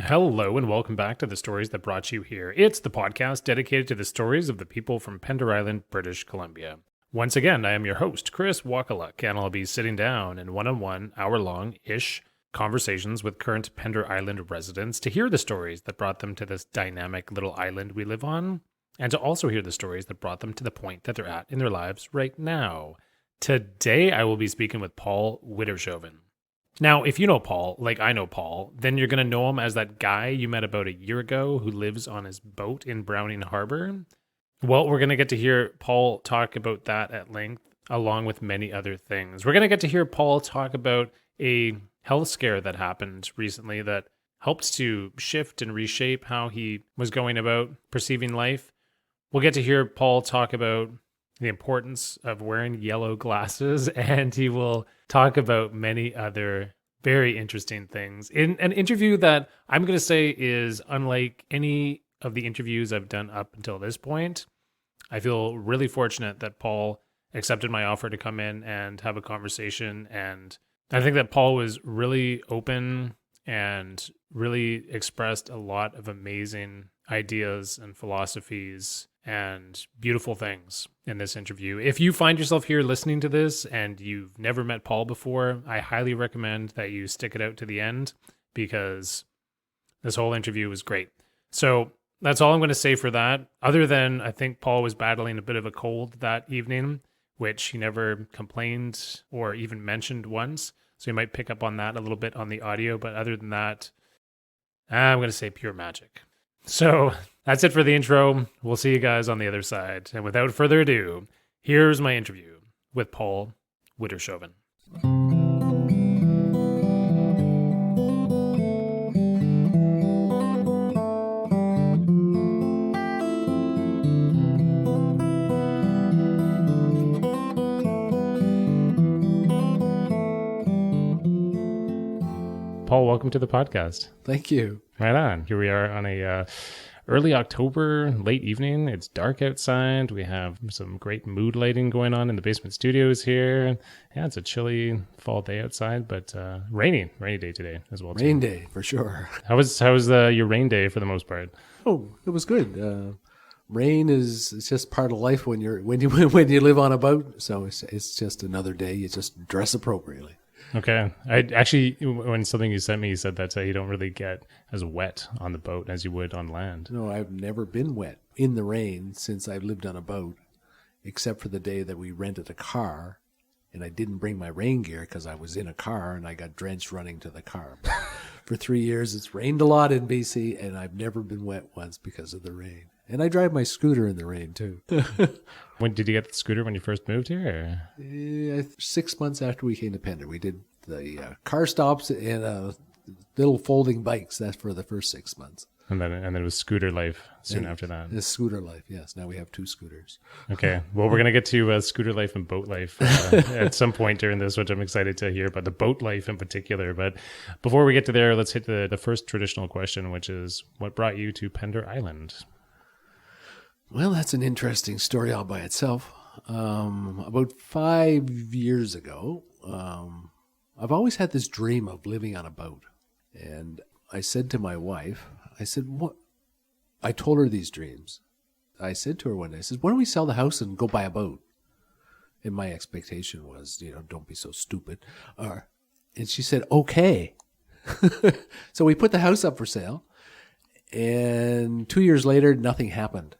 Hello and welcome back to the stories that brought you here. It's the podcast dedicated to the stories of the people from Pender Island, British Columbia. Once again, I am your host, Chris Wakaluk, and I'll be sitting down in one-on-one, hour-long-ish conversations with current Pender Island residents to hear the stories that brought them to this dynamic little island we live on, and to also hear the stories that brought them to the point that they're at in their lives right now. Today, I will be speaking with Paul Widdershoven. Now, if you know Paul, like I know Paul, then you're going to know him as that guy you met about a year ago who lives on his boat in Browning Harbour. Well, we're going to get to hear Paul talk about that at length, along with many other things. We're going to get to hear Paul talk about a health scare that happened recently that helped to shift and reshape how he was going about perceiving life. We'll get to hear Paul talk about the importance of wearing yellow glasses, and he will talk about many other very interesting things in an interview that I'm going to say is unlike any of the interviews I've done up until this point. I feel really fortunate that Paul accepted my offer to come in and have a conversation, and I think that Paul was really open and really expressed a lot of amazing ideas and philosophies and beautiful things in this interview. If you find yourself here listening to this and you've never met Paul before, I highly recommend that you stick it out to the end because this whole interview was great. So that's all I'm going to say for that. Other than I think Paul was battling a bit of a cold that evening, which he never complained or even mentioned once. So you might pick up on that a little bit on the audio. But other than that, I'm going to say pure magic. So that's it for the intro. We'll see you guys on the other side. And without further ado, here's my interview with Paul Widdershoven. Paul, welcome to the podcast. Thank you. Right on. Here we are on a early October, late evening. It's dark outside. We have some great mood lighting going on in the basement studios here. Yeah, it's a chilly fall day outside, but rainy day today as well. Rain day for sure. How was your rain day for the most part? Oh, it was good. Rain it's just part of life when you live on a boat. So it's just another day. You just dress appropriately. Okay. I actually, when something you sent me, you said that you don't really get as wet on the boat as you would on land. No, I've never been wet in the rain since I've lived on a boat, except for the day that we rented a car, and I didn't bring my rain gear because I was in a car and I got drenched running to the car. For 3 years, it's rained a lot in BC, and I've never been wet once because of the rain. And I drive my scooter in the rain, too. When did you get the scooter when you first moved here? 6 months after we came to Pender. We did the car stops and little folding bikes. That's for the first 6 months. And then it was scooter life soon after that. It's scooter life, yes. Now we have 2 scooters. Okay. Well, we're going to get to scooter life and boat life at some point during this, which I'm excited to hear about the boat life in particular. But before we get to there, let's hit the first traditional question, which is what brought you to Pender Island? Well, that's an interesting story all by itself. About 5 years ago, I've always had this dream of living on a boat. And I said to my wife, what? I told her these dreams. I said to her one day, I said, why don't we sell the house and go buy a boat? And my expectation was, don't be so stupid. And she said, okay. So we put the house up for sale. And 2 years later, nothing happened.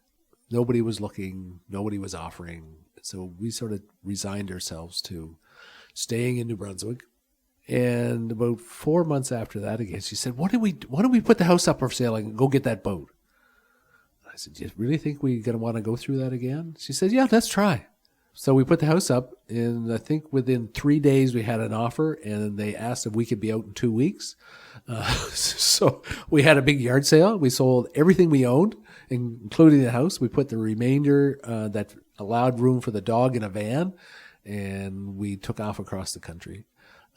Nobody was looking. Nobody was offering. So we sort of resigned ourselves to staying in New Brunswick. And about 4 months after that, again, she said, why don't we put the house up for sale and go get that boat? I said, do you really think we're going to want to go through that again? She said, yeah, let's try. So we put the house up, and I think within 3 days we had an offer, and they asked if we could be out in 2 weeks. So we had a big yard sale. We sold everything we owned, including the house. We put the remainder that allowed room for the dog in a van, and we took off across the country,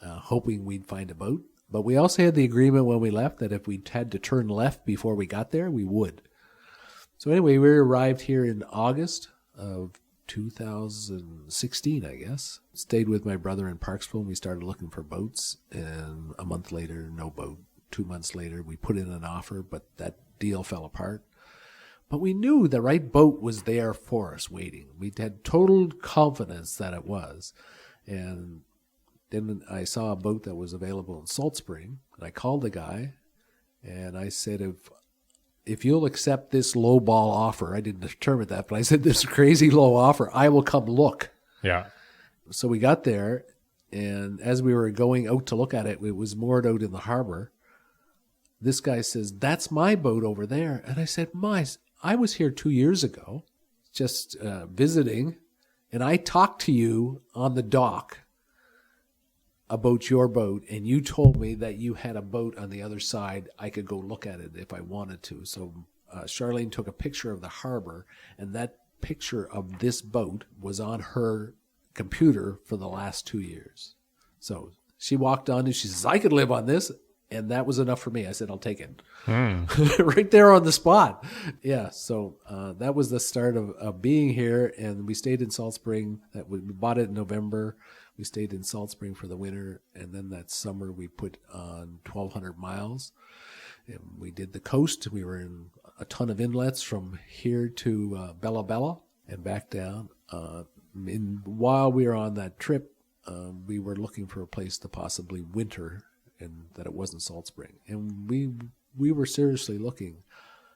hoping we'd find a boat. But we also had the agreement when we left that if we had to turn left before we got there, we would. So anyway, we arrived here in August of 2016, I guess. Stayed with my brother in Parksville, and we started looking for boats. And a month later, no boat. 2 months later, we put in an offer, but that deal fell apart. But we knew the right boat was there for us waiting. We had total confidence that it was. And then I saw a boat that was available in Salt Spring, and I called the guy, and I said, if you'll accept this low ball offer, I didn't determine that, but I said, this crazy low offer, I will come look. Yeah. So we got there, and as we were going out to look at it, it was moored out in the harbor. This guy says, that's my boat over there. And I said, I was here 2 years ago, just visiting, and I talked to you on the dock about your boat, and you told me that you had a boat on the other side. I could go look at it if I wanted to. So Charlene took a picture of the harbor, and that picture of this boat was on her computer for the last 2 years. So she walked on and she says, I could live on this. And that was enough for me. I said, I'll take it. Right there on the spot. Yeah. So that was the start of being here. And we stayed in Salt Spring. We bought it in November. We stayed in Salt Spring for the winter. And then that summer we put on 1,200 miles. And we did the coast. We were in a ton of inlets from here to Bella Bella and back down. While we were on that trip, we were looking for a place to possibly winter, and that it wasn't Salt Spring. And we were seriously looking.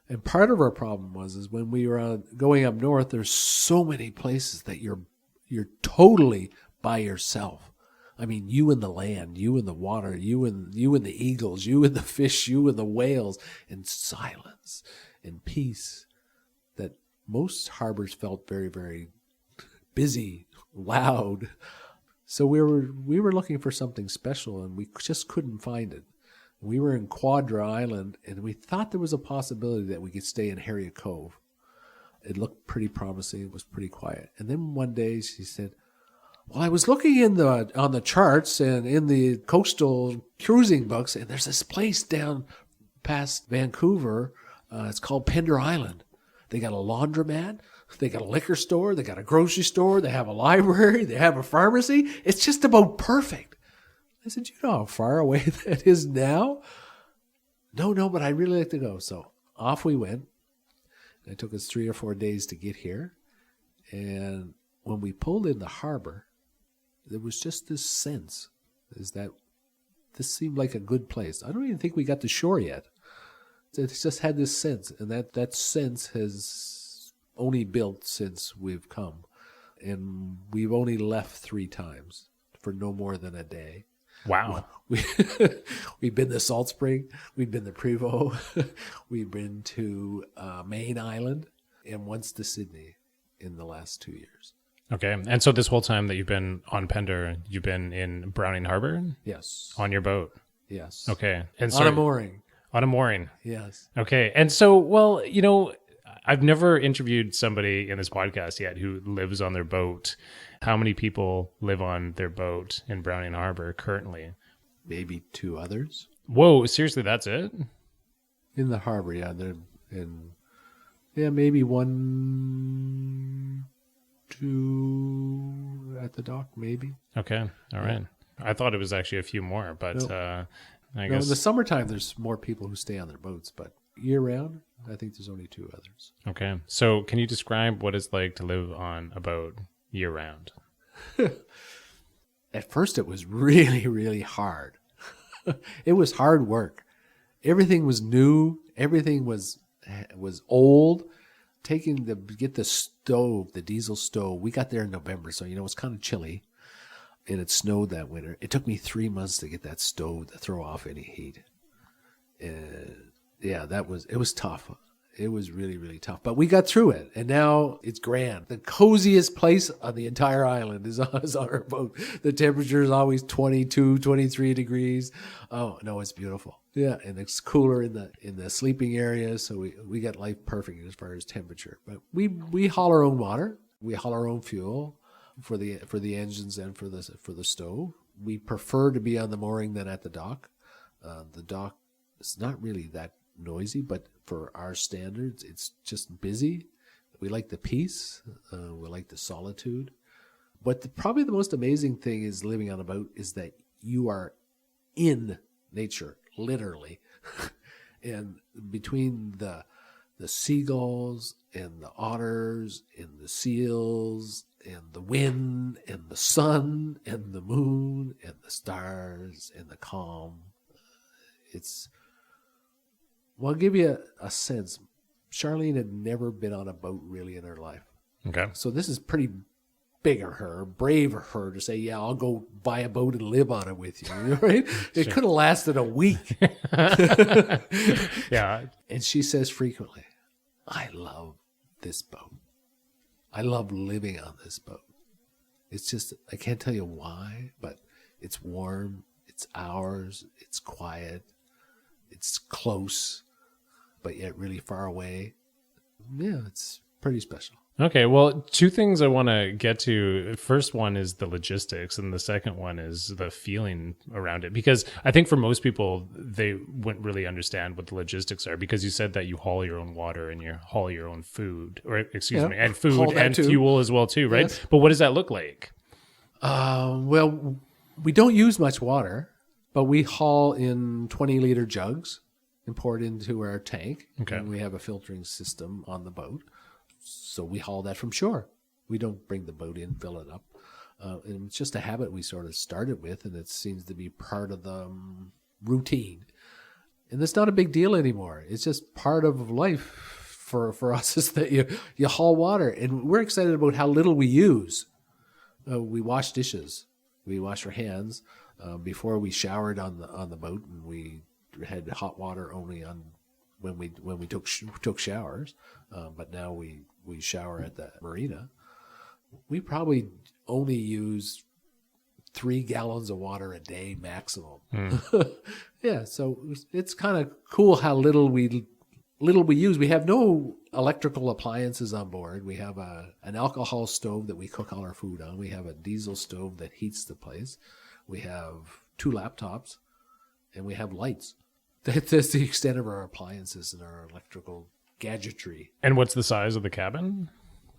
And part of our problem is when we were going up north, there's so many places that you're totally by yourself. I mean, you and the land, you and the water, you and the eagles, you and the fish, you and the whales, and silence and peace. That most harbors felt very, very busy, loud. So we were looking for something special, and we just couldn't find it. We were in Quadra Island, and we thought there was a possibility that we could stay in Harriet Cove. It looked pretty promising. It was pretty quiet. And then one day she said, well, I was looking on the charts and in the coastal cruising books, and there's this place down past Vancouver. It's called Pender Island. They got a laundromat. They got a liquor store. They got a grocery store. They have a library. They have a pharmacy. It's just about perfect. I said, you know how far away that is now? No, but I'd really like to go. So off we went. It took us 3 or 4 days to get here. And when we pulled in the harbor, there was just this sense is that this seemed like a good place. I don't even think we got to shore yet. It just had this sense, and that sense has only built since we've come. And we've only left 3 times for no more than a day. Wow. We've been to Salt Spring. We've been to Prevost. We've been to Main Island, and once to Sydney in the last 2 years. Okay. And so this whole time that you've been on Pender, you've been in Browning Harbour? Yes. On your boat? Yes. Okay. And so, on a mooring. On a mooring? Yes. Okay. And so, well, you know, I've never interviewed somebody in this podcast yet who lives on their boat. How many people live on their boat in Browning Harbour currently? Maybe 2 others. Whoa, seriously, that's it? In the harbor, yeah. They're in, maybe 1, 2 at the dock, maybe. Okay, all right. I thought it was actually a few more, but I guess... in the summertime, there's more people who stay on their boats, but year-round, I think there's only 2 others. Okay, so can you describe what it's like to live on a boat year-round? At first, it was really, really hard. It was hard work. Everything was new. Everything was old. Get the stove, the diesel stove. We got there in November, so it's kind of chilly, and it snowed that winter. It took me 3 months to get that stove to throw off any heat. It was tough. It was really, really tough. But we got through it, and now it's grand. The coziest place on the entire island is on our boat. The temperature is always 22, 23 degrees. Oh, no, it's beautiful. Yeah, and it's cooler in the sleeping area, so we got life perfect as far as temperature. But we haul our own water. We haul our own fuel for the engines and for the stove. We prefer to be on the mooring than at the dock. The dock is not really that noisy, but for our standards, it's just busy. We like the peace. We like the solitude. But probably the most amazing thing is living on a boat is that you are in nature, literally. And between the seagulls and the otters and the seals and the wind and the sun and the moon and the stars and the calm, I'll give you a sense. Charlene had never been on a boat really in her life. Okay. So this is pretty big of her, brave of her to say, yeah, I'll go buy a boat and live on it with you, right? It could have lasted a week. Yeah. And she says frequently, I love this boat. I love living on this boat. It's just, I can't tell you why, but it's warm, it's ours, it's quiet, it's close, but yet really far away. Yeah, it's pretty special. Okay, well, two things I want to get to. First one is the logistics, and the second one is the feeling around it. Because I think for most people, they wouldn't really understand what the logistics are. Because you said that you haul your own water and you haul your own food, or and food and fuel as well too, right? Yes. But what does that look like? Well, we don't use much water, but we haul in 20-liter jugs and pour it into our tank. Okay. And we have a filtering system on the boat. So we haul that from shore. We don't bring the boat in, fill it up. And it's just a habit we sort of started with, and it seems to be part of the routine. And it's not a big deal anymore. It's just part of life for us is that you haul water. And we're excited about how little we use. We wash dishes. We wash our hands. Before we showered on the boat, and we had hot water only on when we took showers. But now we shower at the marina. We probably only use 3 gallons of water a day maximum. Yeah, so it's kind of cool how little we use. We have no electrical appliances on board. We have an alcohol stove that we cook all our food on. We have a diesel stove that heats the place. We have 2 laptops, and we have lights. That's the extent of our appliances and our electrical gadgetry. And what's the size of the cabin?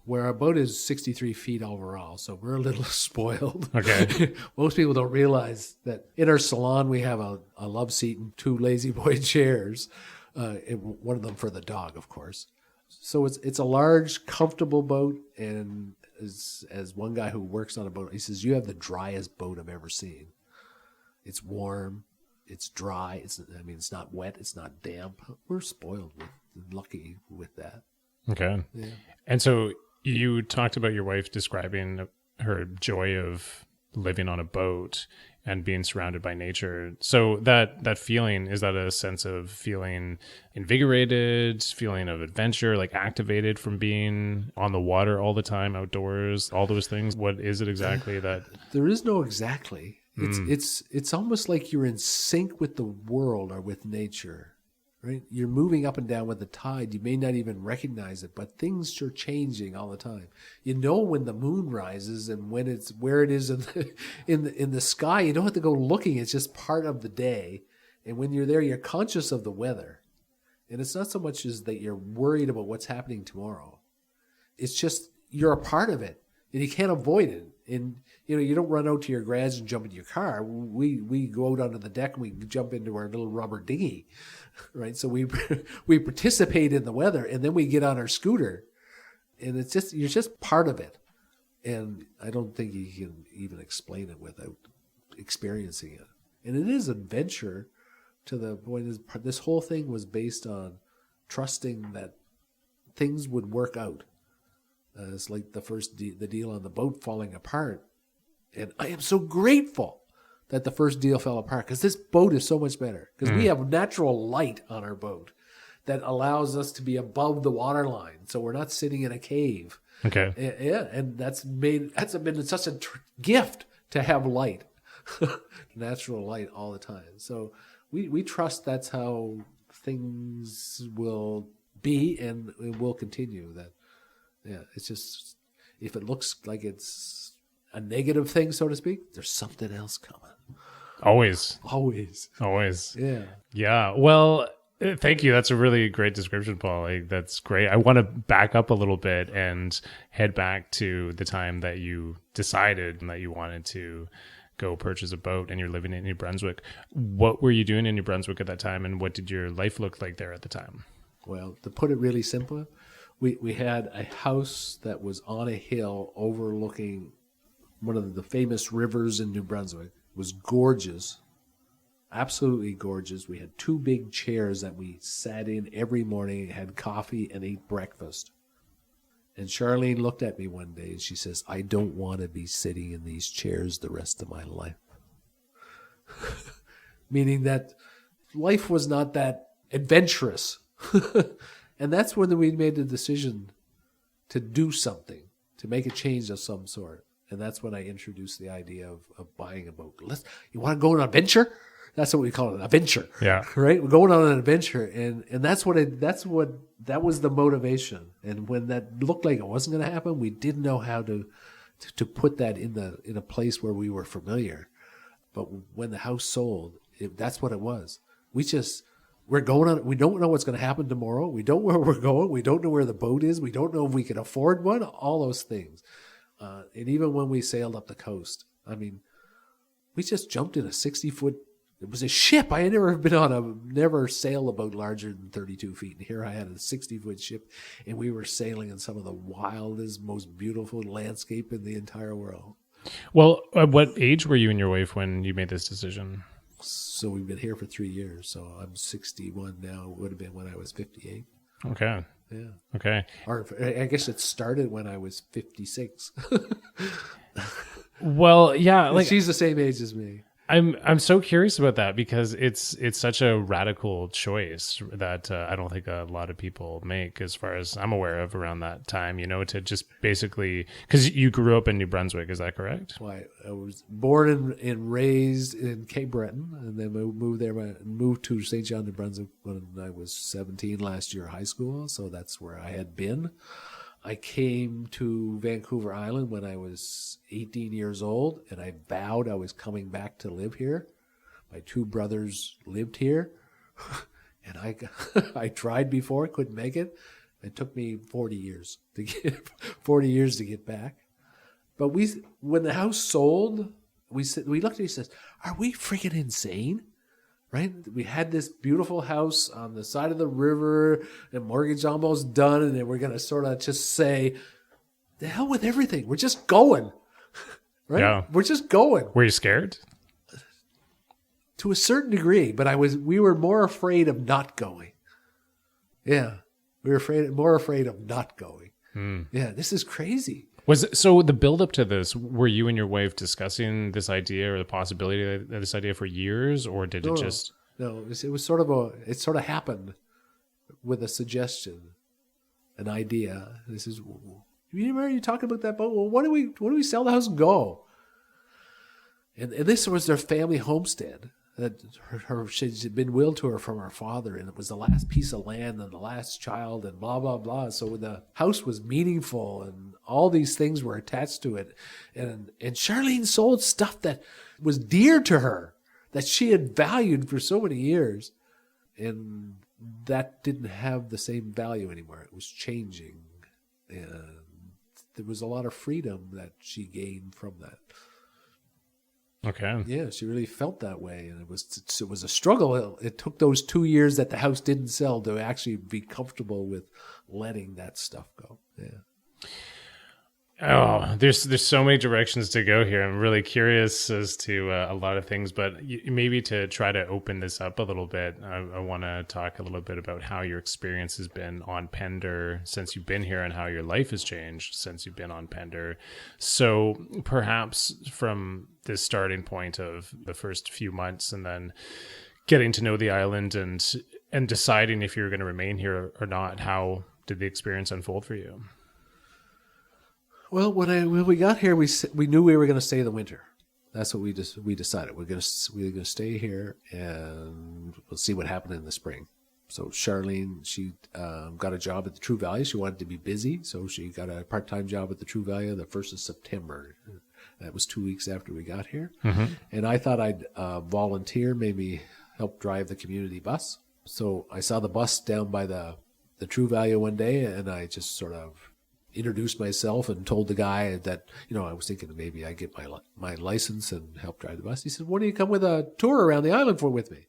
Where our boat is 63 feet overall, so we're a little spoiled. Okay. Most people don't realize that in our salon we have a love seat and 2 lazy boy chairs, one of them for the dog, of course. So it's a large, comfortable boat, and as one guy who works on a boat, he says, you have the driest boat I've ever seen. It's warm. It's dry. It's not wet. It's not damp. We're spoiled lucky with that. Okay. Yeah. And so you talked about your wife describing her joy of living on a boat and being surrounded by nature. So that feeling, is that a sense of feeling invigorated, feeling of adventure, like activated from being on the water all the time, outdoors, all those things? What is it exactly that? There is no exactly. It's almost like you're in sync with the world or with nature, right? You're moving up and down with the tide. You may not even recognize it, but things are changing all the time. You know when the moon rises and when it's where it is in the sky. You don't have to go looking. It's just part of the day. And when you're there, you're conscious of the weather. And it's not so much as that you're worried about what's happening tomorrow. It's just you're a part of it, and you can't avoid it. And you don't run out to your garage and jump in your car. We go out onto the deck and we jump into our little rubber dinghy, right? So we participate in the weather, and then we get on our scooter, and you're just part of it. And I don't think you can even explain it without experiencing it. And it is adventure to the point is this whole thing was based on trusting that things would work out. It's like the deal on the boat falling apart. And I am so grateful that the first deal fell apart, because this boat is so much better. Because we have natural light on our boat that allows us to be above the water line. So we're not sitting in a cave. Okay. Yeah, and that's been such a gift to have light, natural light all the time. So we trust that's how things will be, and it will continue. That. Yeah, it's just, if it looks like it's a negative thing, so to speak, there's something else coming. Always. Yeah. Yeah. Well, thank you. That's a really great description, Paul. That's great. I want to back up a little bit and head back to the time that you decided that you wanted to go purchase a boat and you're living in New Brunswick. What were you doing in New Brunswick at that time, and what did your life look like there at the time? Well, to put it really simple, we had a house that was on a hill overlooking one of the famous rivers in New Brunswick. It was gorgeous, absolutely gorgeous. We had 2 big chairs that we sat in every morning, had coffee, and ate breakfast. And Charlene looked at me one day and she says, I don't want to be sitting in these chairs the rest of my life. Meaning that life was not that adventurous. And that's when we made the decision to do something, to make a change of some sort. And that's when I introduced the idea of buying a boat. You want to go on an adventure? That's what we call it, an adventure. Yeah. Right? We're going on an adventure. And that was the motivation. And when that looked like it wasn't going to happen, we didn't know how to put that in a place where we were familiar. But when the house sold, that's what it was. We're going on. We don't know what's going to happen tomorrow. We don't know where we're going. We don't know where the boat is. We don't know if we can afford one. All those things. And even when we sailed up the coast, I mean, we just jumped in a 60-foot. It was a ship. I had never sailed a boat larger than 32 feet. And here I had a 60-foot ship, and we were sailing in some of the wildest, most beautiful landscape in the entire world. Well, at what age were you and your wife when you made this decision? So we've been here for 3 years. So I'm 61 now. It would have been when I was 58. Okay. Yeah. Okay. Or I guess it started when I was 56. Well, yeah. Like, she's the same age as me. I'm so curious about that because it's such a radical choice that I don't think a lot of people make, as far as I'm aware of, around that time, to just basically, because you grew up in New Brunswick, is that correct? Well, I was born and raised in Cape Breton, and then moved to St. John, New Brunswick when I was 17 last year, high school. So that's where I had been. I came to Vancouver Island when I was 18 years old, and I vowed I was coming back to live here. My 2 brothers lived here, and I tried before, couldn't make it. It took me 40 years to get back. But when the house sold, we looked at it and said, "Are we freaking insane?" Right? We had this beautiful house on the side of the river, and mortgage almost done, and then we're going to sort of just say, the hell with everything. We're just going. Right? Yeah. We're just going. Were you scared? To a certain degree, but we were more afraid of not going. Yeah. We were more afraid of not going. Yeah, this is crazy. So the build up to this, were you and your wife discussing this idea or the possibility of this idea for years, or did it just? No, it was sort of happened with a suggestion, an idea. This is, you remember you talking about that boat? Well, why do we sell the house and go? And this was their family homestead that she'd been willed to her from her father, and it was the last piece of land and the last child and blah, blah, blah. So the house was meaningful and all these things were attached to it. And Charlene sold stuff that was dear to her, that she had valued for so many years. And that didn't have the same value anymore. It was changing. And there was a lot of freedom that she gained from that. Okay. Yeah, she really felt that way, and it was a struggle. It took those 2 years that the house didn't sell to actually be comfortable with letting that stuff go. Yeah. Oh, there's so many directions to go here. I'm really curious as to a lot of things, but maybe to try to open this up a little bit, I want to talk a little bit about how your experience has been on Pender since you've been here and how your life has changed since you've been on Pender. So perhaps from this starting point of the first few months and then getting to know the island and deciding if you're going to remain here or not, how did the experience unfold for you? Well, when we got here, we knew we were going to stay the winter. That's what we decided. We're going to stay here, and we'll see what happened in the spring. So Charlene, she got a job at the True Value. She wanted to be busy, so she got a part-time job at the True Value the 1st of September. That was 2 weeks after we got here. Mm-hmm. And I thought I'd volunteer, maybe help drive the community bus. So I saw the bus down by the True Value one day, and I just sort of introduced myself and told the guy that, I was thinking maybe I get my license and help drive the bus. He said, "Why don't you come with a tour around the island with me?"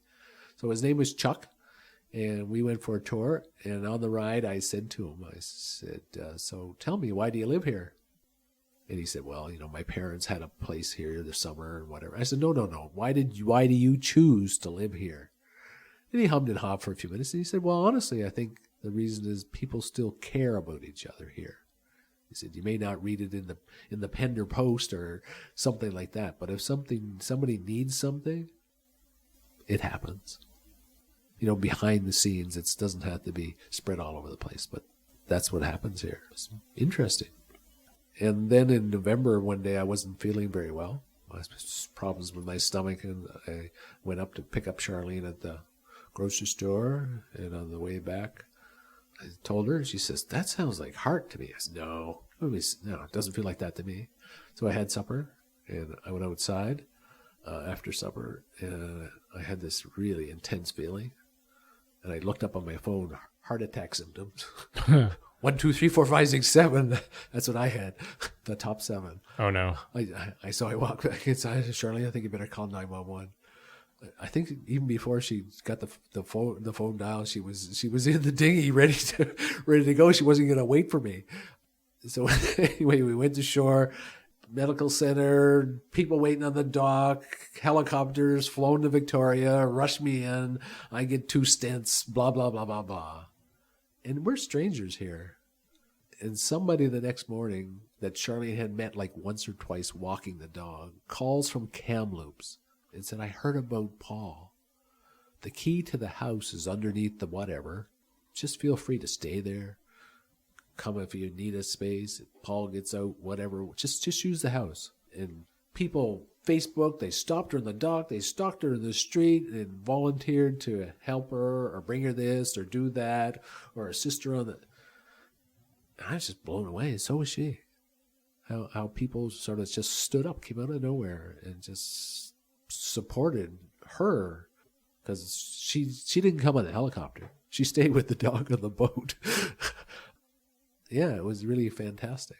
So his name was Chuck, and we went for a tour. And on the ride, I said to him, "So tell me, why do you live here?" And he said, "Well, my parents had a place here this summer and whatever." I said, No. Why do you choose to live here?" And he hummed and hawed for a few minutes. And he said, "Well, honestly, I think the reason is people still care about each other here." He said, "You may not read it in the Pender Post or something like that, but if somebody needs something, it happens. Behind the scenes, it doesn't have to be spread all over the place, but that's what happens here." It's interesting. And then in November, one day I wasn't feeling very well. I had problems with my stomach, and I went up to pick up Charlene at the grocery store, and on the way back, I told her, and she says, "That sounds like heart to me." I said, No, it doesn't feel like that to me. So I had supper, and I went outside after supper, and I had this really intense feeling. And I looked up on my phone, heart attack symptoms. 1, 2, 3, 4, 5, 6, 7. That's what I had, the top 7. Oh, no. So I walked back inside. I said, "Charlene, I think you better call 911. I think even before she got the phone dial, she was in the dinghy ready to go. She wasn't going to wait for me. So anyway, we went to shore, medical center, people waiting on the dock, helicopters flown to Victoria, rushed me in. I get 2 stents, blah, blah, blah, blah, blah. And we're strangers here. And somebody the next morning that Charlene had met like once or twice walking the dog calls from Kamloops and said, "I heard about Paul. The key to the house is underneath the whatever. Just feel free to stay there. Come if you need a space. If Paul gets out, whatever. Just use the house." And people, Facebook, they stopped her in the dock. They stalked her in the street and volunteered to help her or bring her this or do that or assist her on the... I was just blown away. So was she. How people sort of just stood up, came out of nowhere, and just supported her, because she didn't come on the helicopter. She stayed with the dog on the boat. Yeah, it was really fantastic.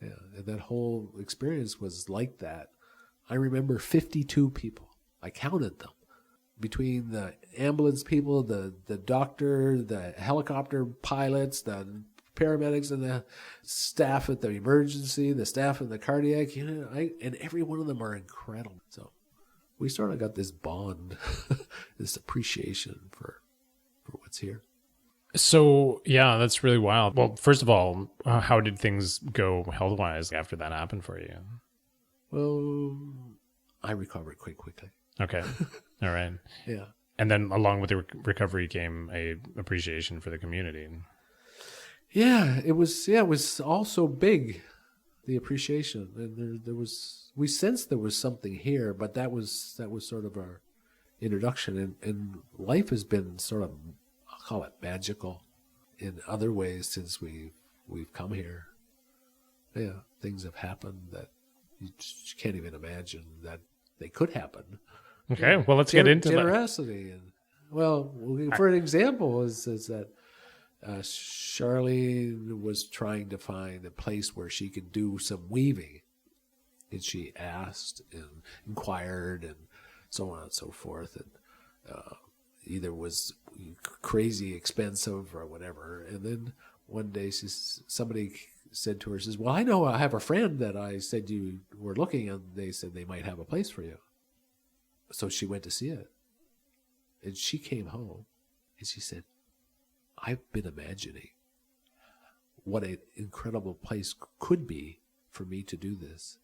Yeah, and that whole experience was like that. I remember 52 people. I counted them. Between the ambulance people, the doctor, the helicopter pilots, the paramedics, and the staff at the emergency, the staff in the cardiac unit, and every one of them are incredible. So we sort of got this bond, this appreciation for what's here. So, yeah, that's really wild. Well, first of all, how did things go health-wise after that happened for you? Well, I recovered quite quickly. Okay. All right. Yeah. And then along with the recovery came a appreciation for the community. Yeah, it was also big, the appreciation. And we sensed there was something here, but that was sort of our introduction. And life has been sort of, I'll call it magical in other ways since we've come here. Yeah, things have happened that you just can't even imagine that they could happen. Okay, well, let's get into generosity. And well, for an example, is that Charlene was trying to find a place where she could do some weaving, and she asked and inquired and so on and so forth, and either was crazy expensive or whatever. And then one day somebody said to her, says, "Well, I know I have a friend that I said you were looking, and they said they might have a place for you." So she went to see it, and she came home, and she said, "I've been imagining what an incredible place could be for me to do this.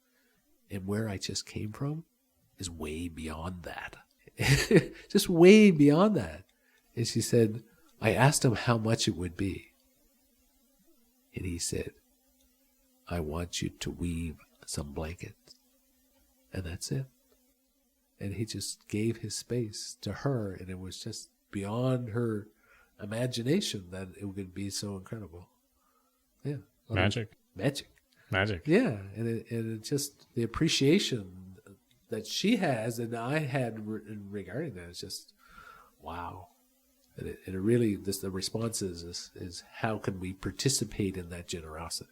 And where I just came from is way beyond that." Just way beyond that. And she said, I asked him how much it would be. And he said, "I want you to weave some blankets." And that's it. And he just gave his space to her, and it was just beyond her imagination that it would be so incredible. Yeah. Magic. Yeah. And it just, the appreciation that she has and I had regarding that is just, wow. And it really, the response is how can we participate in that generosity?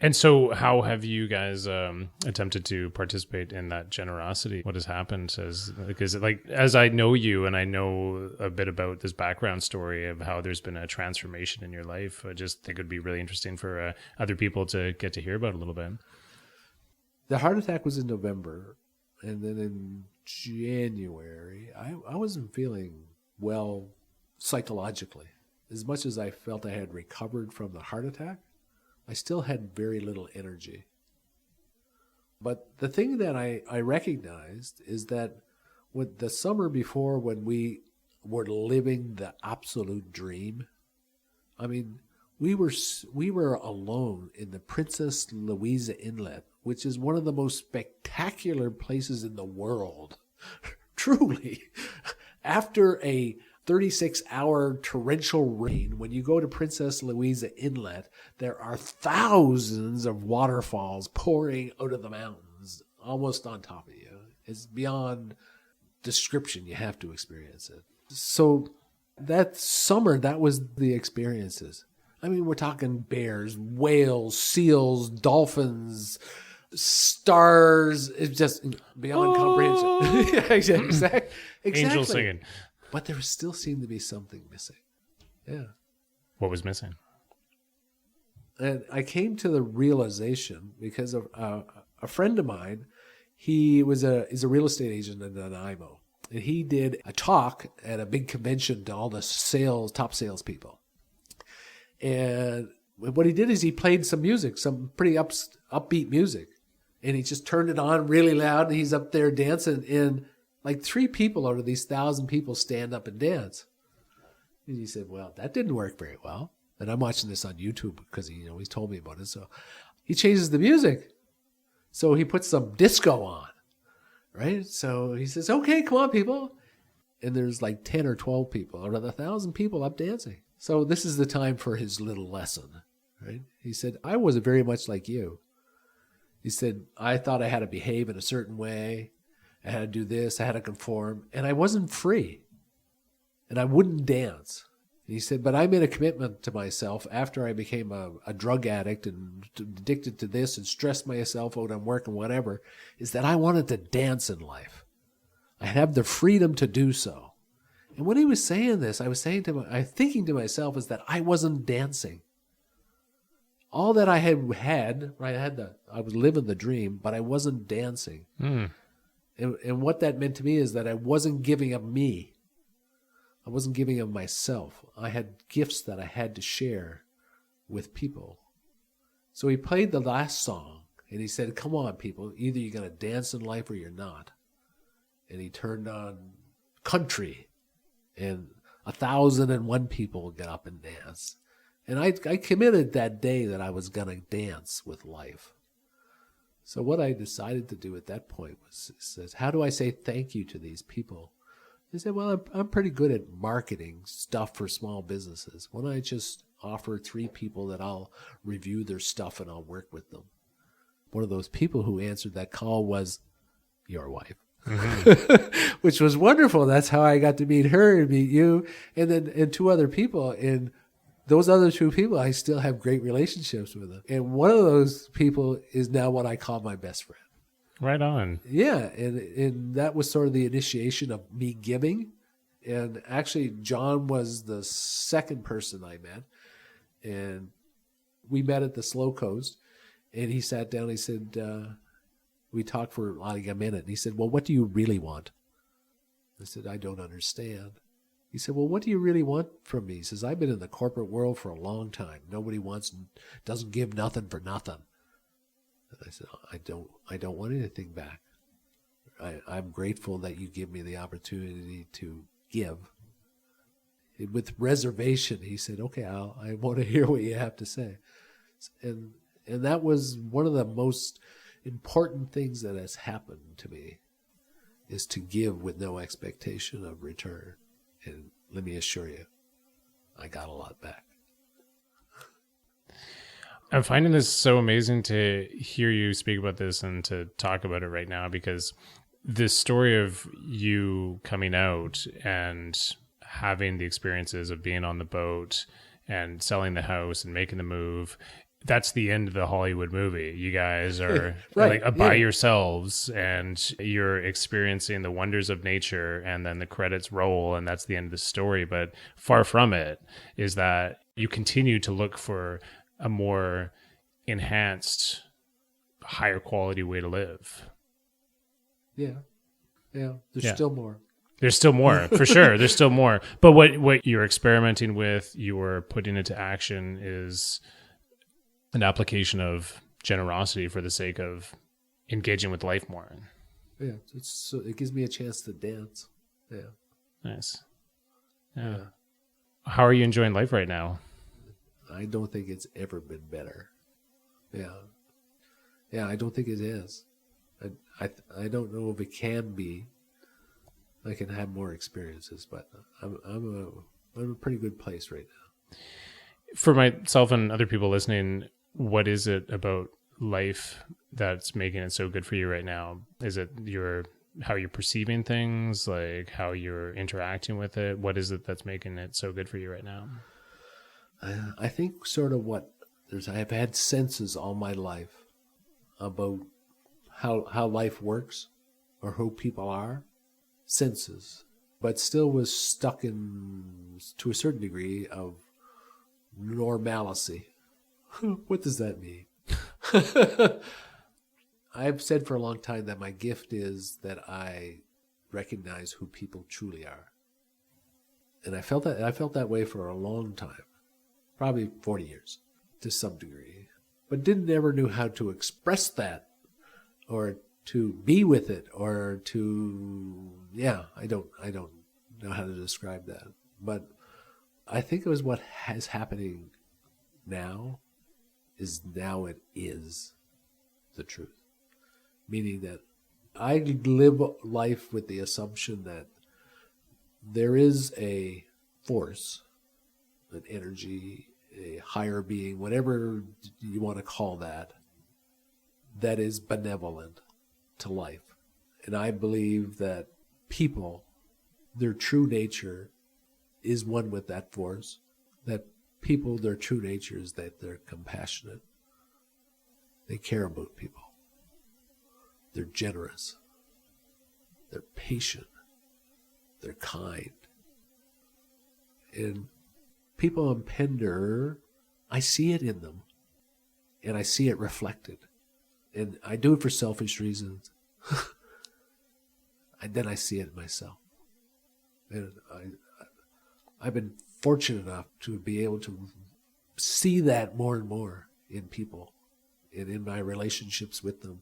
And so how have you guys attempted to participate in that generosity? What has happened because as I know you and I know a bit about this background story of how there's been a transformation in your life, I just think it would be really interesting for other people to get to hear about a little bit. The heart attack was in November, and then in January, I wasn't feeling well psychologically. As much as I felt I had recovered from the heart attack, I still had very little energy. But the thing that I recognized is that with the summer before, when we were living the absolute dream, I mean, we were alone in the Princess Louisa Inlet, which is one of the most spectacular places in the world. Truly. After a 36-hour torrential rain, when you go to Princess Louisa Inlet, there are thousands of waterfalls pouring out of the mountains, almost on top of you. It's beyond description. You have to experience it. So that summer, that was the experiences. I mean, we're talking bears, whales, seals, dolphins, stars. It's just beyond comprehension. Yeah, exactly. Angels singing. But there still seemed to be something missing. Yeah. What was missing? And I came to the realization because of a friend of mine. He's a real estate agent in Nanaimo. And he did a talk at a big convention to all the top salespeople. And what he did is he played some music, some pretty upbeat music. And he just turned it on really loud, and he's up there dancing, and like 3 people out of these 1,000 people stand up and dance. And he said, well, that didn't work very well. And I'm watching this on YouTube because he's told me about it. So he changes the music. So he puts some disco on, right? So he says, okay, come on, people. And there's like 10 or 12 people out of the 1,000 people up dancing. So this is the time for his little lesson, right? He said, I was very much like you. He said, I thought I had to behave in a certain way. I had to do this. I had to conform. And I wasn't free. And I wouldn't dance. He said, but I made a commitment to myself after I became a drug addict and addicted to this and stressed myself out on work and whatever, is that I wanted to dance in life. I have the freedom to do so. And when he was saying this, I was thinking to myself is that I wasn't dancing. All that I had, right? I was living the dream, but I wasn't dancing. Mm. And what that meant to me is that I wasn't giving up me. I wasn't giving up myself. I had gifts that I had to share with people. So he played the last song, and he said, come on, people. Either you're going to dance in life or you're not. And he turned on country, and 1,001 people got up and danced. And I committed that day that I was going to dance with life. So what I decided to do at that point was, how do I say thank you to these people? They said, well, I'm pretty good at marketing stuff for small businesses. Why don't I just offer 3 people that I'll review their stuff and I'll work with them? One of those people who answered that call was your wife. Mm-hmm. Which was wonderful. That's how I got to meet her and meet you, and 2 other people. And those other 2 people, I still have great relationships with them. And one of those people is now what I call my best friend. Right on. Yeah, and that was sort of the initiation of me giving. And actually, John was the second person I met. And we met at the Slow Coast. And he sat down and he said, we talked for like a minute. And he said, well, what do you really want? I said, I don't understand. He said, well, what do you really want from me? He says, I've been in the corporate world for a long time. Nobody doesn't give nothing for nothing. And I said, I don't want anything back. I'm grateful that you give me the opportunity to give. With reservation, he said, okay, I want to hear what you have to say. And that was one of the most important things that has happened to me, is to give with no expectation of return. And let me assure you, I got a lot back. I'm finding this so amazing to hear you speak about this and to talk about it right now, because this story of you coming out and having the experiences of being on the boat and selling the house and making the move, that's the end of the Hollywood movie. You guys are Right, by yeah. yourselves, and you're experiencing the wonders of nature, and then the credits roll, and that's the end of the story. But far from it is that you continue to look for a more enhanced, higher quality way to live. Yeah. There's Yeah. still more. There's still more, for sure. There's still more. But what you're experimenting with, you're putting into action is an application of generosity for the sake of engaging with life more. Yeah, it gives me a chance to dance. Yeah. Nice. Yeah. How are you enjoying life right now? I don't think it's ever been better. Yeah, I don't think it is. I don't know if it can be. I can have more experiences, but I'm in a pretty good place right now. For myself and other people listening, what is it about life that's making it so good for you right now? Is it how you're perceiving things, like how you're interacting with it? What is it that's making it so good for you right now? I think sort of I have had senses all my life about how life works or who people are, senses, but still was stuck to a certain degree of normalcy. What does that mean? I've said for a long time that my gift is that I recognize who people truly are. And I felt that way for a long time, probably 40 years to some degree, but didn't ever knew how to express that or to be with it or to, I don't know how to describe that. But I think it was what is happening now is the truth. Meaning that I live life with the assumption that there is a force, an energy, a higher being, whatever you want to call that is benevolent to life. And I believe that people, their true nature is one with that force, that people, their true nature is that they're compassionate. They care about people. They're generous. They're patient. They're kind. And people in Pender, I see it in them. And I see it reflected. And I do it for selfish reasons. And then I see it myself. And I've been fortunate enough to be able to see that more and more in people and in my relationships with them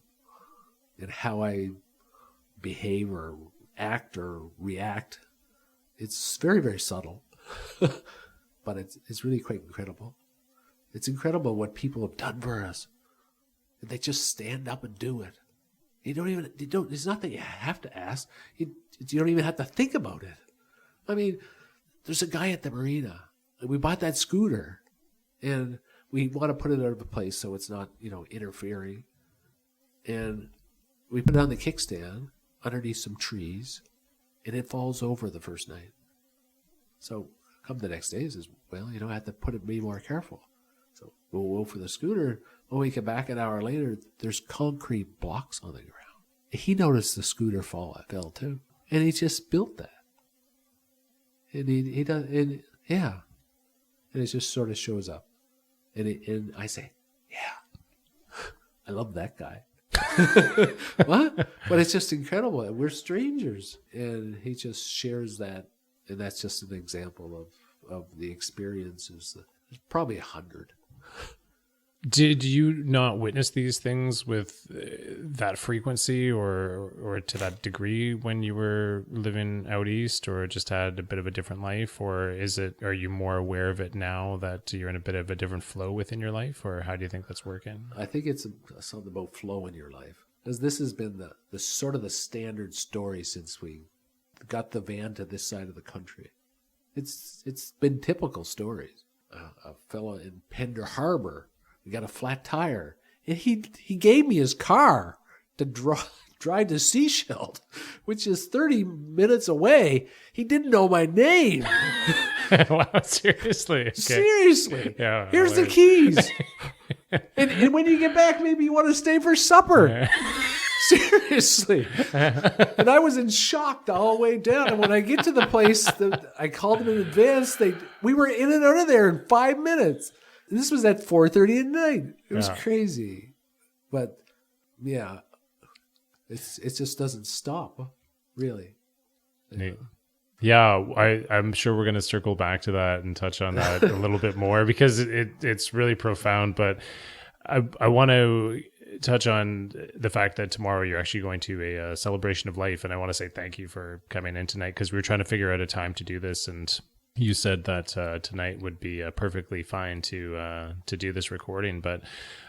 and how I behave or act or react. It's very, very subtle, but it's really quite incredible. It's incredible what people have done for us. They just stand up and do it. It's not that you have to ask. You don't even have to think about it. I mean, there's a guy at the marina. We bought that scooter, and we want to put it out of a place so it's not, interfering. And we put it on the kickstand underneath some trees, and it falls over the first night. So come the next day, he says, well, I have to be more careful. So we'll go for the scooter. When we come back an hour later, there's concrete blocks on the ground. He noticed the scooter fell too, and he just built that. And he does, and it just sort of shows up, and I say, I love that guy. What? But it's just incredible. We're strangers, and he just shares that, and that's just an example of the experiences. There's probably 100. Did you not witness these things with that frequency or to that degree when you were living out east, or just had a bit of a different life? Or are you more aware of it now that you're in a bit of a different flow within your life? Or how do you think that's working? I think it's something about flow in your life. Because this has been the sort of the standard story since we got the van to this side of the country. It's been typical stories. A fellow in Pender Harbour, we got a flat tire, and he gave me his car to drive to Seychelles, which is 30 minutes away. He didn't know my name. Wow, seriously? Okay. Seriously. Yeah, here's the keys. And when you get back, maybe you want to stay for supper. Seriously. And I was in shock the whole way down. And when I get to the place, I called them in advance. We were in and out of there in 5 minutes. And this was at 4:30 at night. It was crazy. But yeah, it just doesn't stop, really. Yeah, I'm sure we're going to circle back to that and touch on that a little bit more because it's really profound. But I want to touch on the fact that tomorrow you're actually going to a celebration of life. And I want to say thank you for coming in tonight because we were trying to figure out a time to do this. And you said that tonight would be perfectly fine to do this recording. But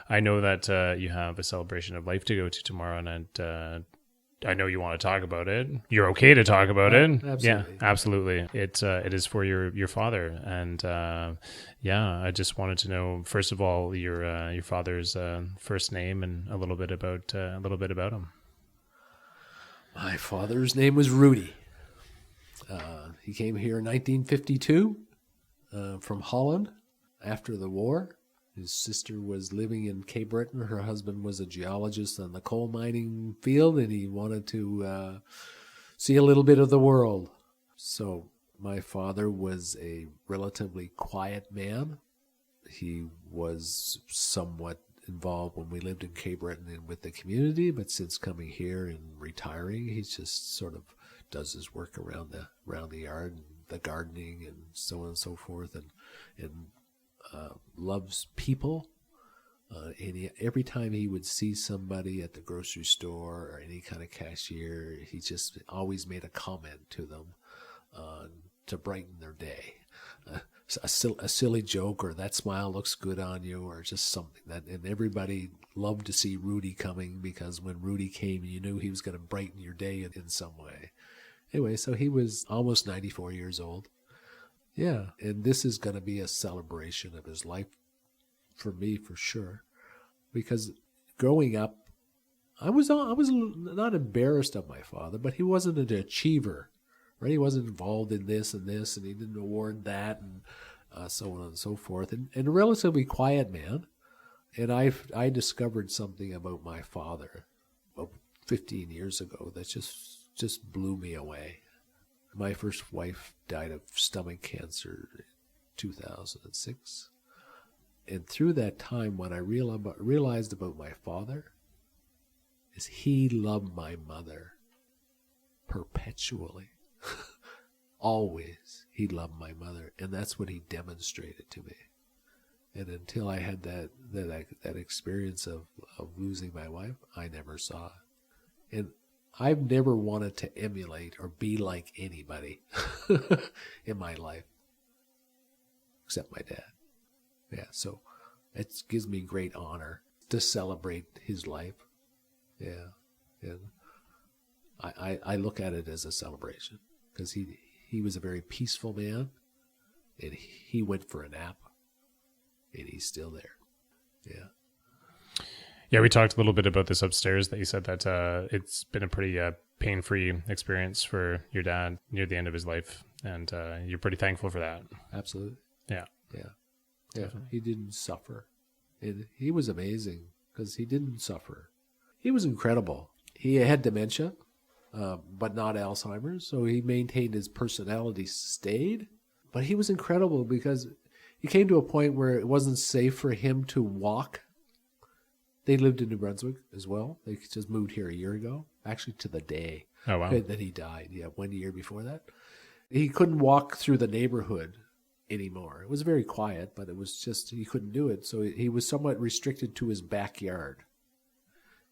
I know that you have a celebration of life to go to tomorrow. And I know you want to talk about it. You're okay to talk about it. Absolutely. Yeah, absolutely. It is for your father, and I just wanted to know first of all your father's first name and a little bit about him. My father's name was Rudy. He came here in 1952 from Holland after the war. His sister was living in Cape Breton. Her husband was a geologist on the coal mining field, and he wanted to see a little bit of the world. So my father was a relatively quiet man. He was somewhat involved when we lived in Cape Breton and with the community, but since coming here and retiring, he just sort of does his work around the yard and the gardening and so on and so forth, and loves people. And every time he would see somebody at the grocery store or any kind of cashier, he just always made a comment to them to brighten their day. A silly joke, or that smile looks good on you, or just something and everybody loved to see Rudy coming because when Rudy came, you knew he was going to brighten your day in some way. Anyway, so he was almost 94 years old. Yeah, and this is going to be a celebration of his life for me, for sure. Because growing up, I was not embarrassed of my father, but he wasn't an achiever, right? He wasn't involved in this, and he didn't award that, and so on and so forth. And a relatively quiet man. And I discovered something about my father about 15 years ago that just blew me away. My first wife died of stomach cancer in 2006. And through that time, what I realized about my father is he loved my mother perpetually. Always he loved my mother. And that's what he demonstrated to me. And until I had that experience of losing my wife, I never saw it. And I've never wanted to emulate or be like anybody in my life, except my dad. Yeah, so it gives me great honor to celebrate his life. Yeah, and I look at it as a celebration because he was a very peaceful man, and he went for a nap, and he's still there. Yeah. Yeah, we talked a little bit about this upstairs that you said that it's been a pretty pain-free experience for your dad near the end of his life, and you're pretty thankful for that. Absolutely. Yeah. Yeah. Yeah. He didn't suffer. And he was amazing because he didn't suffer. He was incredible. He had dementia, but not Alzheimer's, so he maintained his personality, stayed. But he was incredible because he came to a point where it wasn't safe for him to walk. They lived in New Brunswick as well. They just moved here a year ago, actually to the day that he died. Yeah, 1 year before that. He couldn't walk through the neighborhood anymore. It was very quiet, but it was just, he couldn't do it. So he was somewhat restricted to his backyard.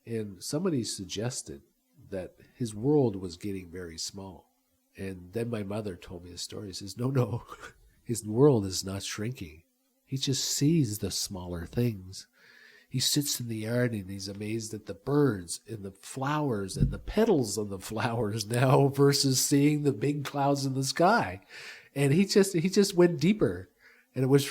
And somebody suggested that his world was getting very small. And then my mother told me a story. She says, no, his world is not shrinking. He just sees the smaller things. He sits in the yard and he's amazed at the birds and the flowers and the petals of the flowers now versus seeing the big clouds in the sky. And he just went deeper. And it was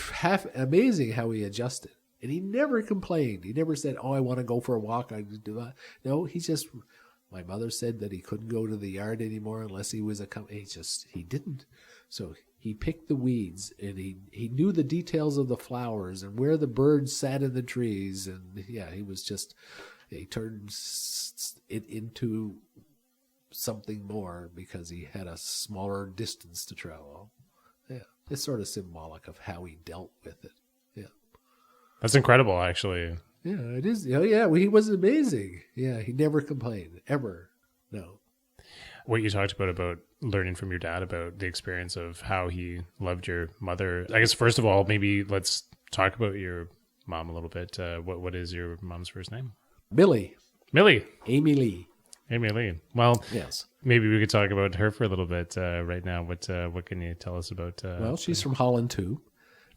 amazing how he adjusted. And he never complained. He never said, I want to go for a walk. I do that. No, my mother said that he couldn't go to the yard anymore unless he was he didn't. So He picked the weeds, and he knew the details of the flowers and where the birds sat in the trees. And yeah, he turned it into something more because he had a smaller distance to travel. Yeah, it's sort of symbolic of how he dealt with it. Yeah, That's incredible, actually. yeah, it is. Oh yeah, well, he was amazing. Yeah, he never complained ever. No. What you talked about learning from your dad about the experience of how he loved your mother. I guess first of all, maybe let's talk about your mom a little bit. What is your mom's first name? Millie. Amy Lee. Amy Lee. Well, Yes. maybe we could talk about her for a little bit right now. What can you tell us about? Well, she's from Holland too,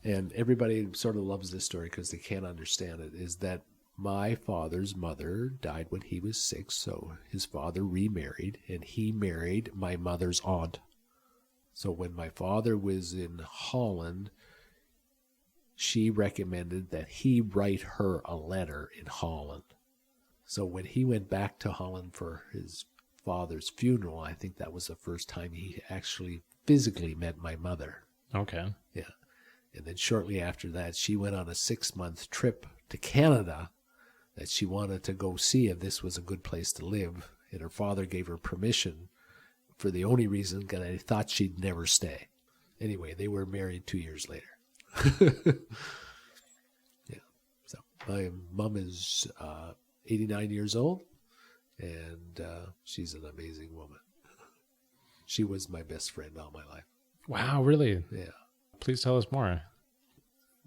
and everybody sort of loves this story because they can't understand it. Is that my father's mother died when he was 6, so his father remarried, and he married my mother's aunt. So when my father was in Holland, she recommended that he write her a letter in Holland. So when he went back to Holland for his father's funeral, I think that was the first time he actually physically met my mother. Okay. Yeah. And then shortly after that, she went on a 6-month trip to Canada that she wanted to go see if this was a good place to live. And her father gave her permission for the only reason that I thought she'd never stay. Anyway, they were married 2 years later. Yeah. So my mom is 89 years old, and she's an amazing woman. She was my best friend all my life. Wow, really? Yeah. Please tell us more.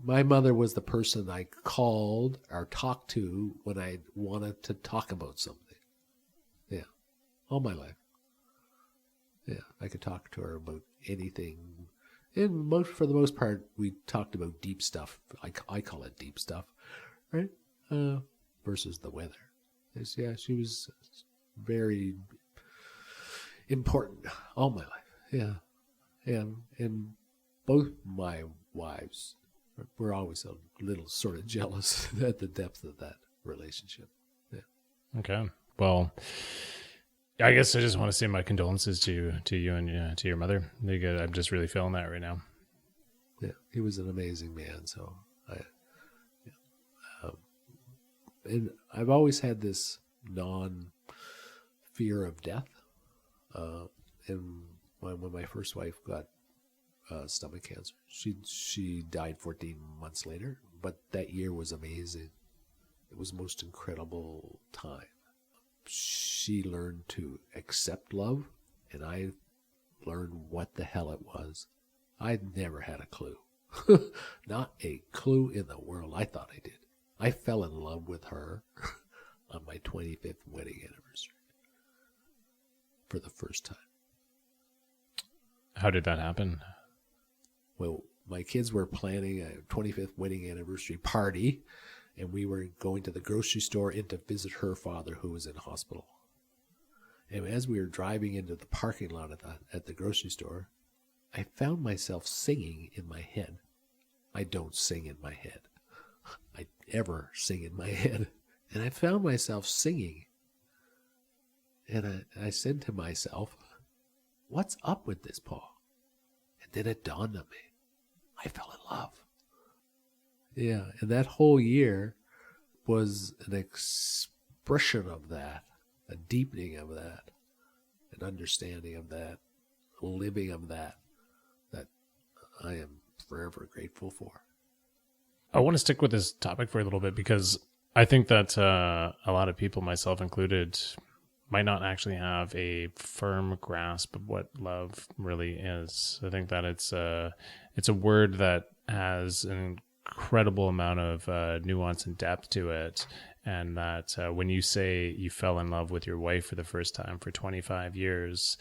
My mother was the person I called or talked to when I wanted to talk about something. Yeah. All my life. Yeah. I could talk to her about anything. And for the most part, we talked about deep stuff. I call it deep stuff, right? Versus the weather. Yeah, she was very important all my life. Yeah. And both my wives were always a little sort of jealous at the depth of that relationship. Yeah. Okay. Well, I guess I just want to say my condolences to you and to your mother. I'm just really feeling that right now. Yeah. He was an amazing man. So and I've always had this non-fear of death. And when my first wife got stomach cancer, she died 14 months later. But that year was amazing. It was the most incredible time. She learned to accept love, and I learned what the hell it was. I'd never had a clue. Not a clue in the world. I thought I did. I fell in love with her on my 25th wedding anniversary for the first time. How did that happen? Well, my kids were planning a 25th wedding anniversary party, and we were going to the grocery store in to visit her father, who was in hospital. And as we were driving into the parking lot at the grocery store, I found myself singing in my head. I don't sing in my head. I ever sing in my head. And I found myself singing. And I said to myself, what's up with this, Paul? And then it dawned on me. I fell in love. Yeah, and that whole year was an expression of that, a deepening of that, an understanding of that, a living of that I am forever grateful for. I want to stick with this topic for a little bit because I think that a lot of people, myself included, might not actually have a firm grasp of what love really is. I think that it's a word that has an incredible amount of nuance and depth to it, and that when you say you fell in love with your wife for the first time for 25 years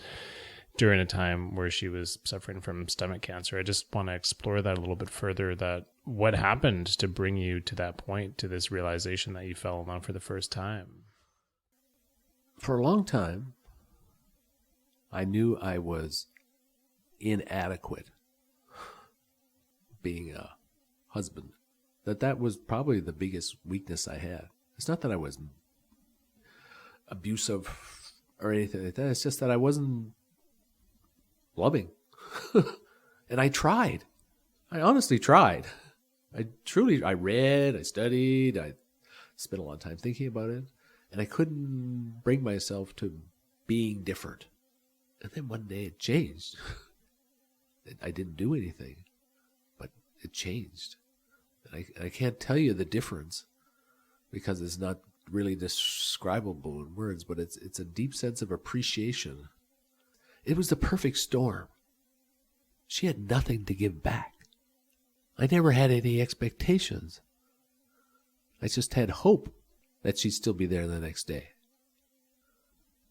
during a time where she was suffering from stomach cancer, I just want to explore that a little bit further, that what happened to bring you to that point, to this realization that you fell in love for the first time? For a long time, I knew I was inadequate being a husband. That was probably the biggest weakness I had. It's not that I was abusive or anything like that. It's just that I wasn't loving. And I tried. I honestly tried. I read, I studied, I spent a lot of time thinking about it, and I couldn't bring myself to being different. And then one day it changed. I didn't do anything, but it changed. And I can't tell you the difference because it's not really describable in words, but it's a deep sense of appreciation. It was the perfect storm. She had nothing to give back. I never had any expectations. I just had hope that she'd still be there the next day.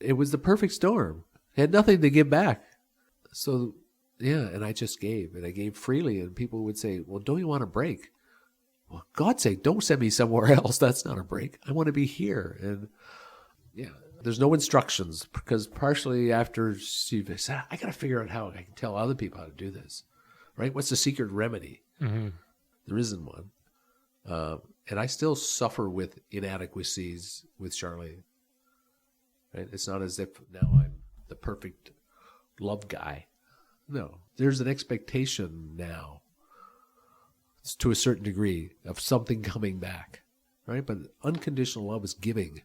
It was the perfect storm. I had nothing to give back. So, yeah, and I just gave. And I gave freely, and people would say, well, don't you want a break? Well, God's sake, don't send me somewhere else. That's not a break. I want to be here. And, yeah, there's no instructions because partially after she said, I got to figure out how I can tell other people how to do this, right? What's the secret remedy? Mm-hmm. There isn't one. And I still suffer with inadequacies with Charlene. Right? It's not as if now I'm the perfect love guy. No, there's an expectation now, to a certain degree, of something coming back, right? But unconditional love is giving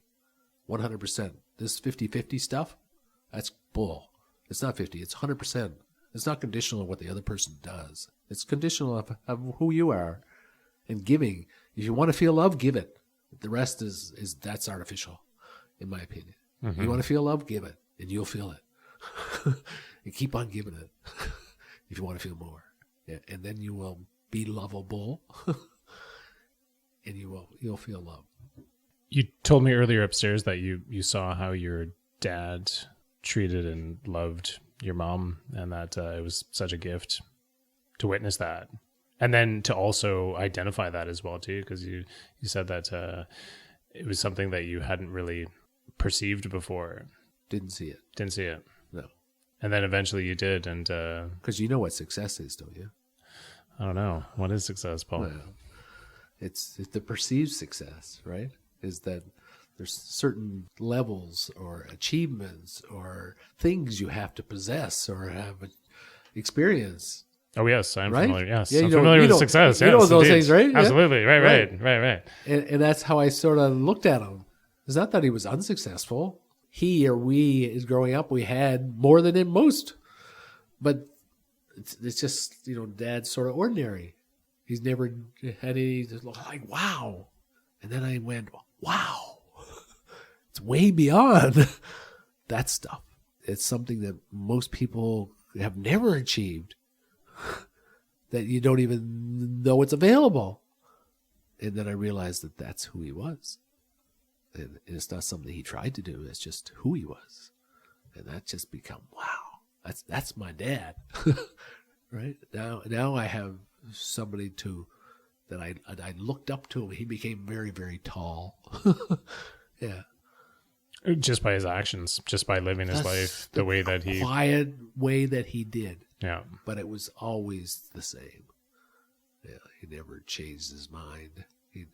100%. This 50-50 stuff, that's bull. It's not 50, it's 100%. It's not conditional on what the other person does. It's conditional of who you are and giving. If you want to feel love, give it. The rest is that's artificial, in my opinion. Mm-hmm. You want to feel love, give it, and you'll feel it. And keep on giving it if you want to feel more. Yeah. And then you will be lovable and you'll feel love. You told me earlier upstairs that you saw how your dad treated and loved your mom, and that it was such a gift to witness that. And then to also identify that as well too, because you said that it was something that you hadn't really perceived before. Didn't see it. No. And then eventually you did, and because you know what success is, don't you? I don't know. What is success, Paul? Well, it's the perceived success, right? Is that there's certain levels or achievements or things you have to possess or have experience. Oh yes, I'm right? familiar. Yes, yeah, I'm familiar with success. You know those things, right? Absolutely. Yeah? Right. And that's how I sort of looked at him. It's not that he was unsuccessful. He or we, is growing up, we had more than him most. But it's just, Dad's sort of ordinary. He's never had any, like, wow. And then I went, wow. It's way beyond that stuff. It's something that most people have never achieved, that you don't even know it's available. And then I realized that that's who he was. And it's not something he tried to do. It's just who he was. And that just become, wow, that's my dad. Right? Now I have somebody that I looked up to him. He became very, very tall. Yeah. Just by his actions, just by living his life the way that he... quiet way that he did. Yeah. But it was always the same. Yeah, he never changed his mind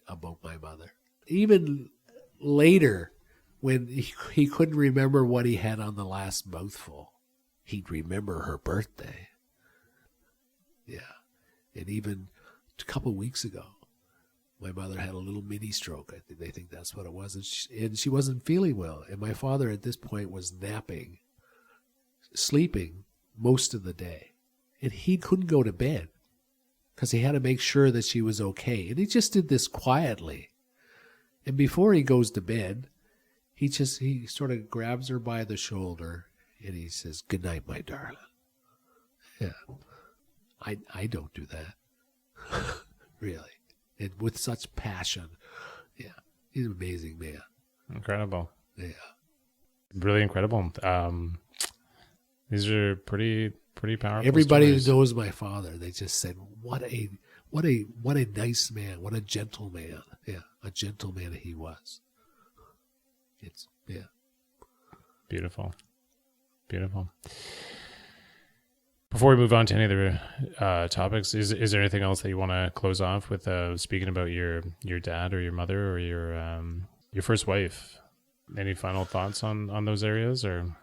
about my mother. Even later, when he couldn't remember what he had on the last mouthful, he'd remember her birthday. Yeah. And even a couple of weeks ago, my mother had a little mini stroke. They think that's what it was. And she wasn't feeling well. And my father at this point was napping, sleeping most of the day. And he couldn't go to bed because he had to make sure that she was okay. And he just did this quietly. And before he goes to bed, he sort of grabs her by the shoulder and he says, "Good night, my darling." Yeah. I don't do that. Really. And with such passion. Yeah. He's an amazing man. Incredible. Yeah. Really incredible. These are pretty powerful Everybody stories. who knows my father, they just said, what a nice man, what a gentle man. Yeah, a gentle man he was. Yeah. Beautiful. Before we move on to any other topics, is there anything else that you want to close off with? Speaking about your dad or your mother or your first wife, any final thoughts on those areas or?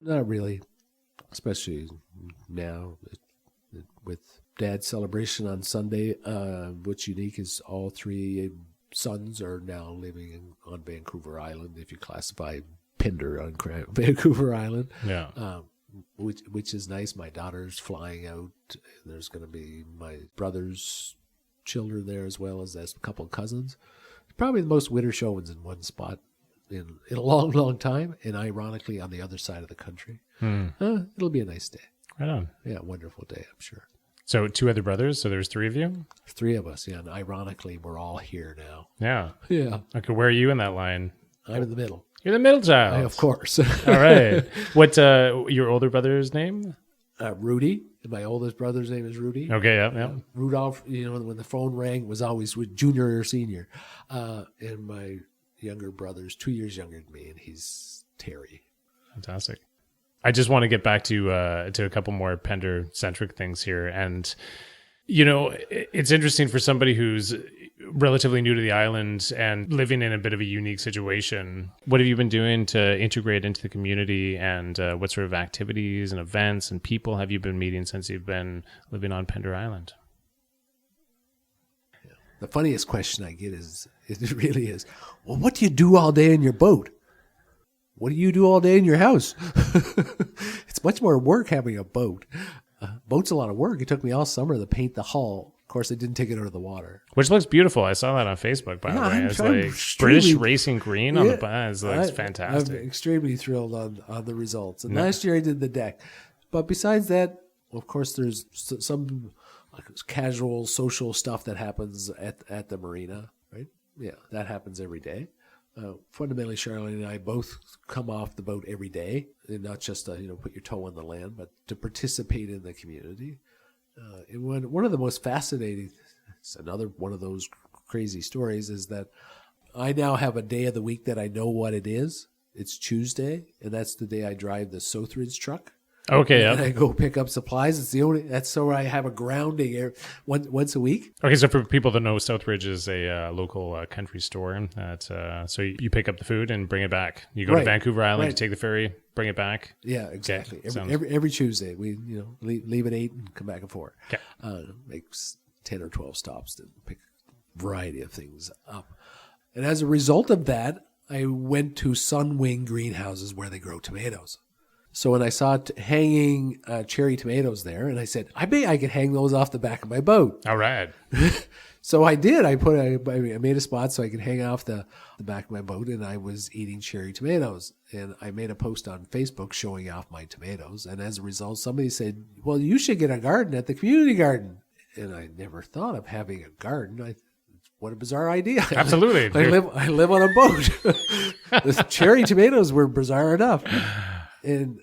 Not really. especially now with Dad's celebration on Sunday. What's unique is all three sons are now living on Vancouver Island, if you classify Pender on Vancouver Island. Yeah. Which is nice. My daughter's flying out. There's going to be my brother's children there, as well as a couple of cousins. Probably the most Widdershovens in one spot in a long, long time, and ironically on the other side of the country. It'll be a nice day. Right on. Yeah, wonderful day, I'm sure. So 2 other brothers, so there's 3 of you? 3 of us, yeah, and ironically, we're all here now. Yeah. Yeah. Okay, where are you in that line? I'm in the middle. You're the middle child. Of course. All right. What's your older brother's name? Rudy. My oldest brother's name is Rudy. Okay, yeah. Rudolph, when the phone rang, was always with junior or senior. And my younger brother's 2 years younger than me, and he's Terry. Fantastic. I just want to get back to a couple more Pender-centric things here. And, it's interesting for somebody who's relatively new to the island and living in a bit of a unique situation. What have you been doing to integrate into the community, and what sort of activities and events and people have you been meeting since you've been living on Pender Island? The funniest question I get it really is, well, what do you do all day in your boat? What do you do all day in your house? It's much more work having a boat. Boat's a lot of work. It took me all summer to paint the hull. Of course, I didn't take it out of the water. Which looks beautiful. I saw that on Facebook, by the way. It's like British racing green on the bottom. It's fantastic. I'm extremely thrilled on the results. And last year I did the deck. But besides that, of course, there's some casual social stuff that happens at the marina, right? Yeah, that happens every day. Fundamentally, Charlene and I both come off the boat every day, and not just to put your toe on the land, but to participate in the community. And one of the most fascinating, it's another one of those crazy stories, is that I now have a day of the week that I know what it is. It's Tuesday, and that's the day I drive the Southridge truck. Okay, yeah. And I go pick up supplies. That's so I have a grounding once a week. Okay, so for people that know, Southridge is a local country store. So you pick up the food and bring it back. You go to Vancouver Island, you take the ferry, bring it back. Yeah, exactly. Okay. Every Tuesday, we leave at 8 and come back at 4. Okay. Makes 10 or 12 stops to pick a variety of things up. And as a result of that, I went to Sunwing greenhouses where they grow tomatoes. So when I saw hanging cherry tomatoes there, and I said, I bet I could hang those off the back of my boat. All right. So I did. I made a spot so I could hang off the back of my boat, and I was eating cherry tomatoes. And I made a post on Facebook showing off my tomatoes. And as a result, somebody said, well, you should get a garden at the community garden. And I never thought of having a garden. What a bizarre idea. Absolutely. I live on a boat. The cherry tomatoes were bizarre enough. And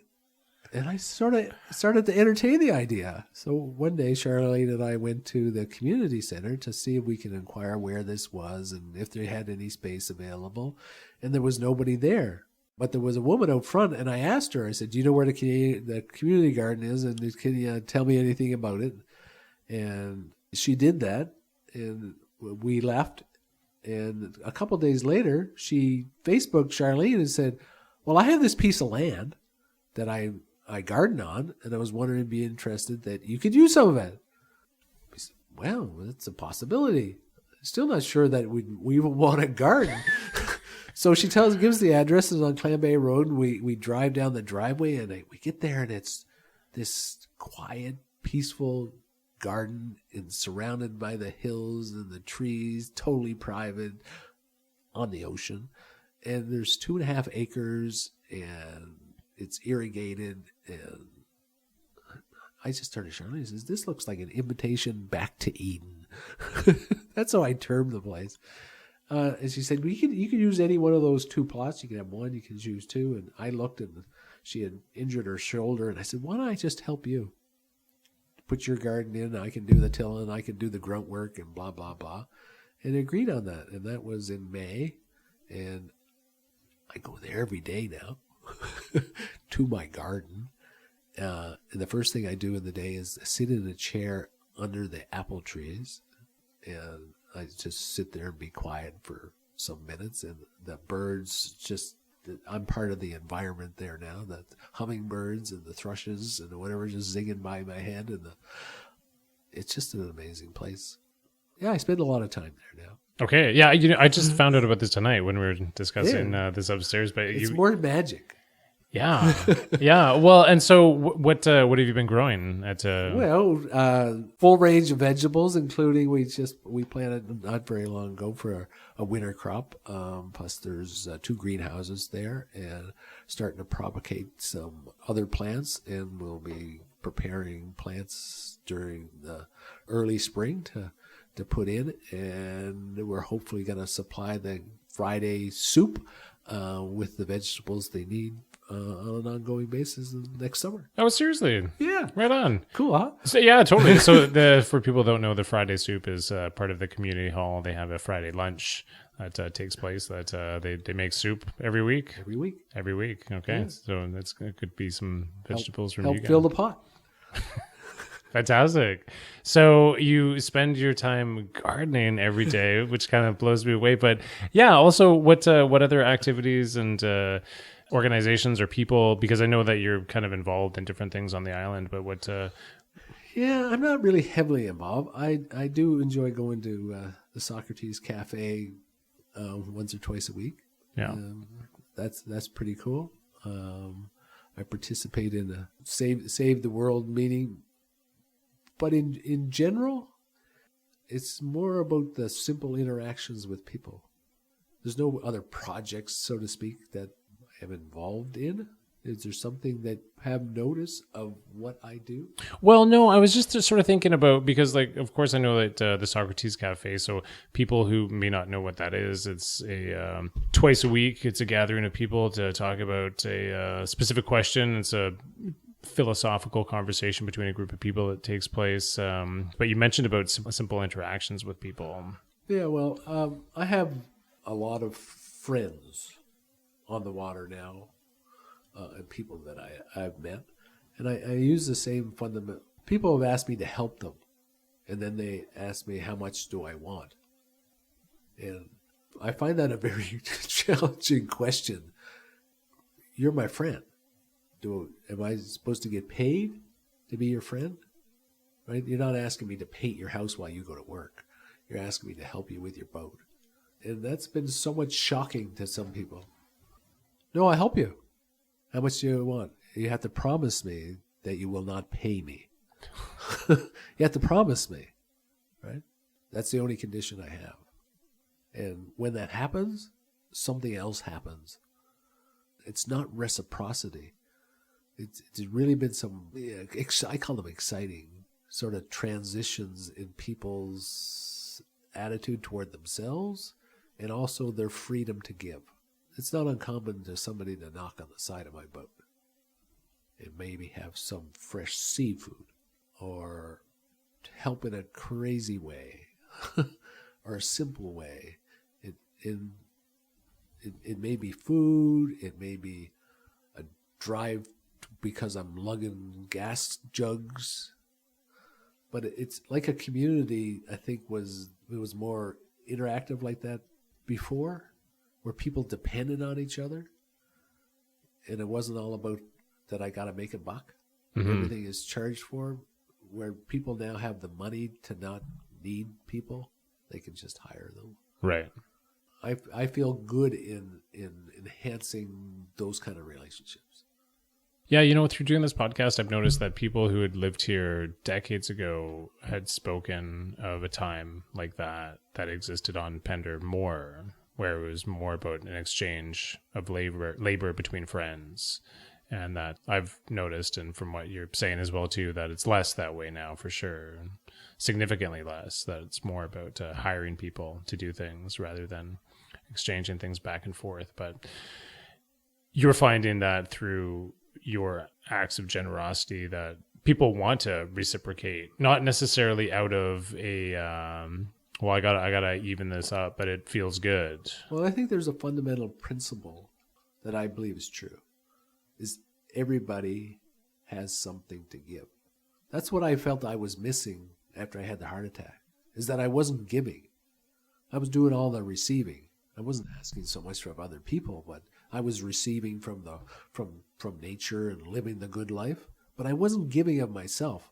I sort of started to entertain the idea. So one day, Charlene and I went to the community center to see if we could inquire where this was and if they had any space available. And there was nobody there. But there was a woman out front, and I asked her, I said, do you know where the community garden is? And can you tell me anything about it? And she did that, and we left. And a couple of days later, she Facebooked Charlene and said, well, I have this piece of land that I garden on, and I was wondering if you'd be interested that you could use some of it. We said, well, it's a possibility. Still not sure that we want a garden. So she gives the address. It's on Clam Bay Road, and we drive down the driveway, and we get there, and it's this quiet, peaceful garden and surrounded by the hills and the trees, totally private on the ocean. And there's 2.5 acres, and it's irrigated, and I just turned to Charlene and says, this looks like an invitation back to Eden. That's how I termed the place. And she said, well, you can use any one of those 2 plots. You can have 1, you can choose 2. And I looked, and she had injured her shoulder, and I said, why don't I just help you? Put your garden in, I can do the tilling, I can do the grunt work, and blah, blah, blah. And agreed on that. And that was in May. And I go there every day now to my garden. And the first thing I do in the day is sit in a chair under the apple trees. And I just sit there and be quiet for some minutes. And the birds just I'm part of the environment there now. The hummingbirds and the thrushes and whatever just zinging by my head, and it's just an amazing place. Yeah, I spend a lot of time there now. Okay, yeah, I just found out about this tonight when we were discussing this upstairs. But it's more magic. Yeah, yeah. Well, and so what have you been growing at? Full range of vegetables, including we planted not very long ago for a winter crop. Plus, there's 2 greenhouses there, and starting to propagate some other plants, and we'll be preparing plants during the early spring to put in, and we're hopefully going to supply the Friday soup with the vegetables they need on an ongoing basis next summer. Oh, seriously? Yeah. Right on. Cool, huh? So, yeah, totally. So for people who don't know, the Friday soup is part of the community hall. They have a Friday lunch that takes place that they make soup every week. Every week. Okay. Yeah. So it could be some vegetables from you guys. Help fill the pot. Fantastic. So you spend your time gardening every day, which kind of blows me away. But yeah, also what other activities and organizations or people, because I know that you're kind of involved in different things on the island, but what... Yeah, I'm not really heavily involved. I do enjoy going to the Socrates Cafe once or twice a week. Yeah. That's pretty cool. I participate in a Save the World meeting. But in general, it's more about the simple interactions with people. There's no other projects, so to speak, that I'm involved in. Is there something that have notice of what I do? Well, no, I was just sort of thinking about, because of course I know that the Socrates Cafe, so people who may not know what that is, it's a twice a week, it's a gathering of people to talk about a specific question. It's a philosophical conversation between a group of people that takes place. But you mentioned about simple interactions with people. Yeah, well, I have a lot of friends on the water now, and people that I've met. And I use the same fundamental. People have asked me to help them, and then they ask me, how much do I want? And I find that a very challenging question. You're my friend. Am I supposed to get paid to be your friend? Right? You're not asking me to paint your house while you go to work. You're asking me to help you with your boat. And that's been so much shocking to some people. No, I'll help you. How much do you want? You have to promise me that you will not pay me. You have to promise me, right? That's the only condition I have. And when that happens, something else happens. It's not reciprocity. It's really been some, I call them exciting, sort of transitions in people's attitude toward themselves and also their freedom to give. It's not uncommon to somebody to knock on the side of my boat and maybe have some fresh seafood or to help in a crazy way or a simple way. It may be food, it may be a drive because I'm lugging gas jugs, but it's like a community. I think it was more interactive like that before, where people depended on each other, and it wasn't all about that I got to make a buck. Mm-hmm. Everything is charged for, where people now have the money to not need people; they can just hire them. Right. I feel good in enhancing those kind of relationships. Yeah, through doing this podcast, I've noticed that people who had lived here decades ago had spoken of a time like that existed on Pender more, where it was more about an exchange of labor between friends. And that I've noticed, and from what you're saying as well too, that it's less that way now for sure, significantly less. That it's more about hiring people to do things rather than exchanging things back and forth. But you're finding that through your acts of generosity that people want to reciprocate, not necessarily out of a well, I gotta even this up, but it feels good. Well, I think there's a fundamental principle that I believe is true. Is everybody has something to give. That's what I felt I was missing after I had the heart attack, is that I wasn't giving. I was doing all the receiving. I wasn't asking so much from other people, but I was receiving from nature and living the good life, but I wasn't giving of myself.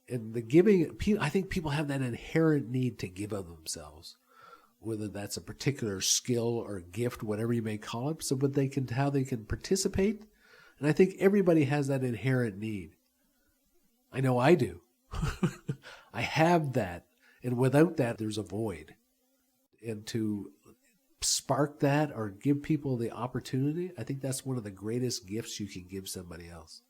And the giving, I think people have that inherent need to give of themselves, whether that's a particular skill or gift, whatever you may call it, so how they can participate. And I think everybody has that inherent need. I know I do. I have that. And without that, there's a void. And to spark that or give people the opportunity, I think that's one of the greatest gifts you can give somebody else,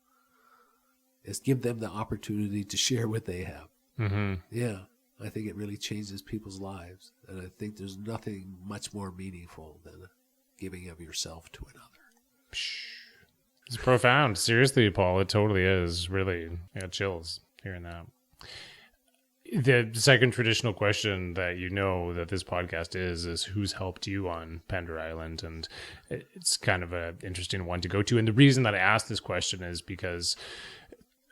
is give them the opportunity to share what they have. Mm-hmm. Yeah, I think it really changes people's lives. And I think there's nothing much more meaningful than giving of yourself to another. It's profound. Seriously, Paul, it totally is. Really, I got chills hearing that. The second traditional question that that this podcast is who's helped you on Pender Island? And it's kind of an interesting one to go to. And the reason that I asked this question is because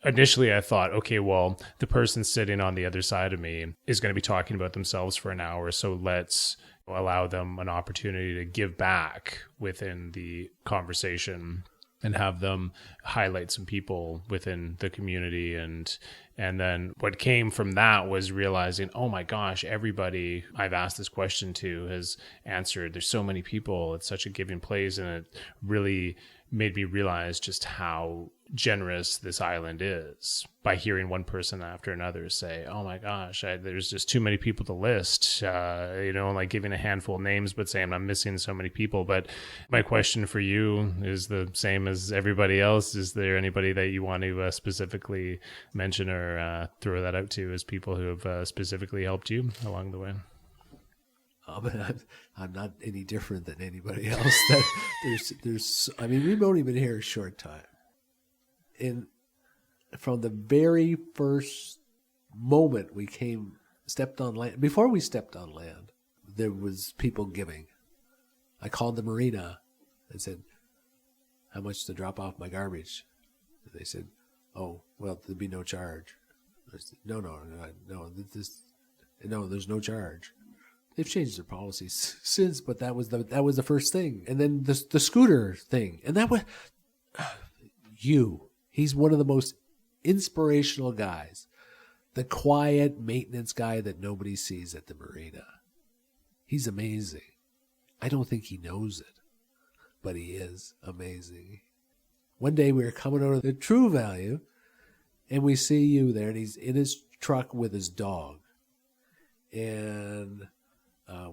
initially I thought, okay, well, the person sitting on the other side of me is going to be talking about themselves for an hour, so let's allow them an opportunity to give back within the conversation and have them highlight some people within the community. And then what came from that was realizing, oh my gosh, everybody I've asked this question to has answered. There's so many people. It's such a giving place. And it really made me realize just how generous this island is by hearing one person after another say, oh my gosh, there's just too many people to list, like giving a handful of names, but saying I'm missing so many people. But my question for you is the same as everybody else. Is there anybody that you want to specifically mention or throw that out to as people who have specifically helped you along the way? I'm not any different than anybody else. We've only been here a short time. And from the very first moment we stepped on land, before we stepped on land, there was people giving. I called the marina and said, how much to drop off my garbage? And they said, oh, well, there'd be no charge. I said, no, there's no charge. They've changed their policies since, but that was the first thing. And then the scooter thing. And that was he's one of the most inspirational guys. The quiet maintenance guy that nobody sees at the marina. He's amazing. I don't think he knows it, but he is amazing. One day we were coming out of the True Value, and we see you there, and he's in his truck with his dog. And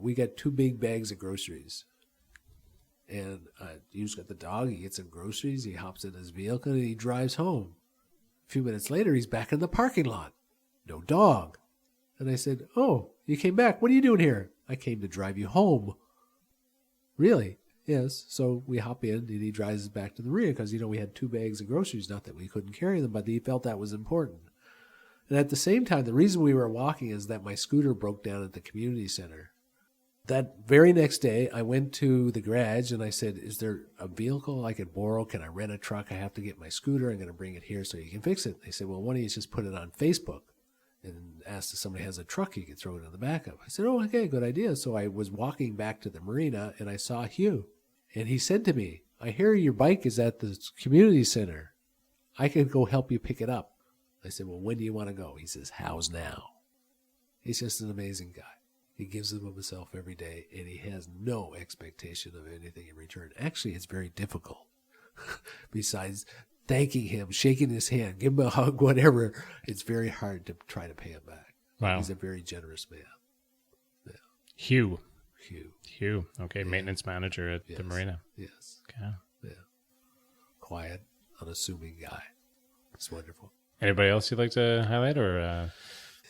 we got 2 big bags of groceries. And he's got the dog, he gets some groceries, he hops in his vehicle, and he drives home. A few minutes later, he's back in the parking lot. No dog. And I said, oh, you came back. What are you doing here? I came to drive you home. Really? Yes. So we hop in, and he drives us back to the marina because, we had 2 bags of groceries. Not that we couldn't carry them, but he felt that was important. And at the same time, the reason we were walking is that my scooter broke down at the community center. That very next day, I went to the garage and I said, is there a vehicle I could borrow? Can I rent a truck? I have to get my scooter. I'm going to bring it here so you can fix it. They said, well, why don't you just put it on Facebook and ask if somebody has a truck you can throw it in the back of. I said, oh, okay, good idea. So I was walking back to the marina and I saw Hugh. And he said to me, I hear your bike is at the community center. I can go help you pick it up. I said, well, when do you want to go? He says, how's now? He's just an amazing guy. He gives of himself every day, and he has no expectation of anything in return. Actually, it's very difficult. Besides thanking him, shaking his hand, give him a hug, whatever, it's very hard to try to pay him back. Wow. He's a very generous man. Yeah. Hugh. Okay, yeah. Maintenance manager at the marina. Yes. Okay. Yeah. Quiet, unassuming guy. It's wonderful. Anybody else you'd like to highlight, or?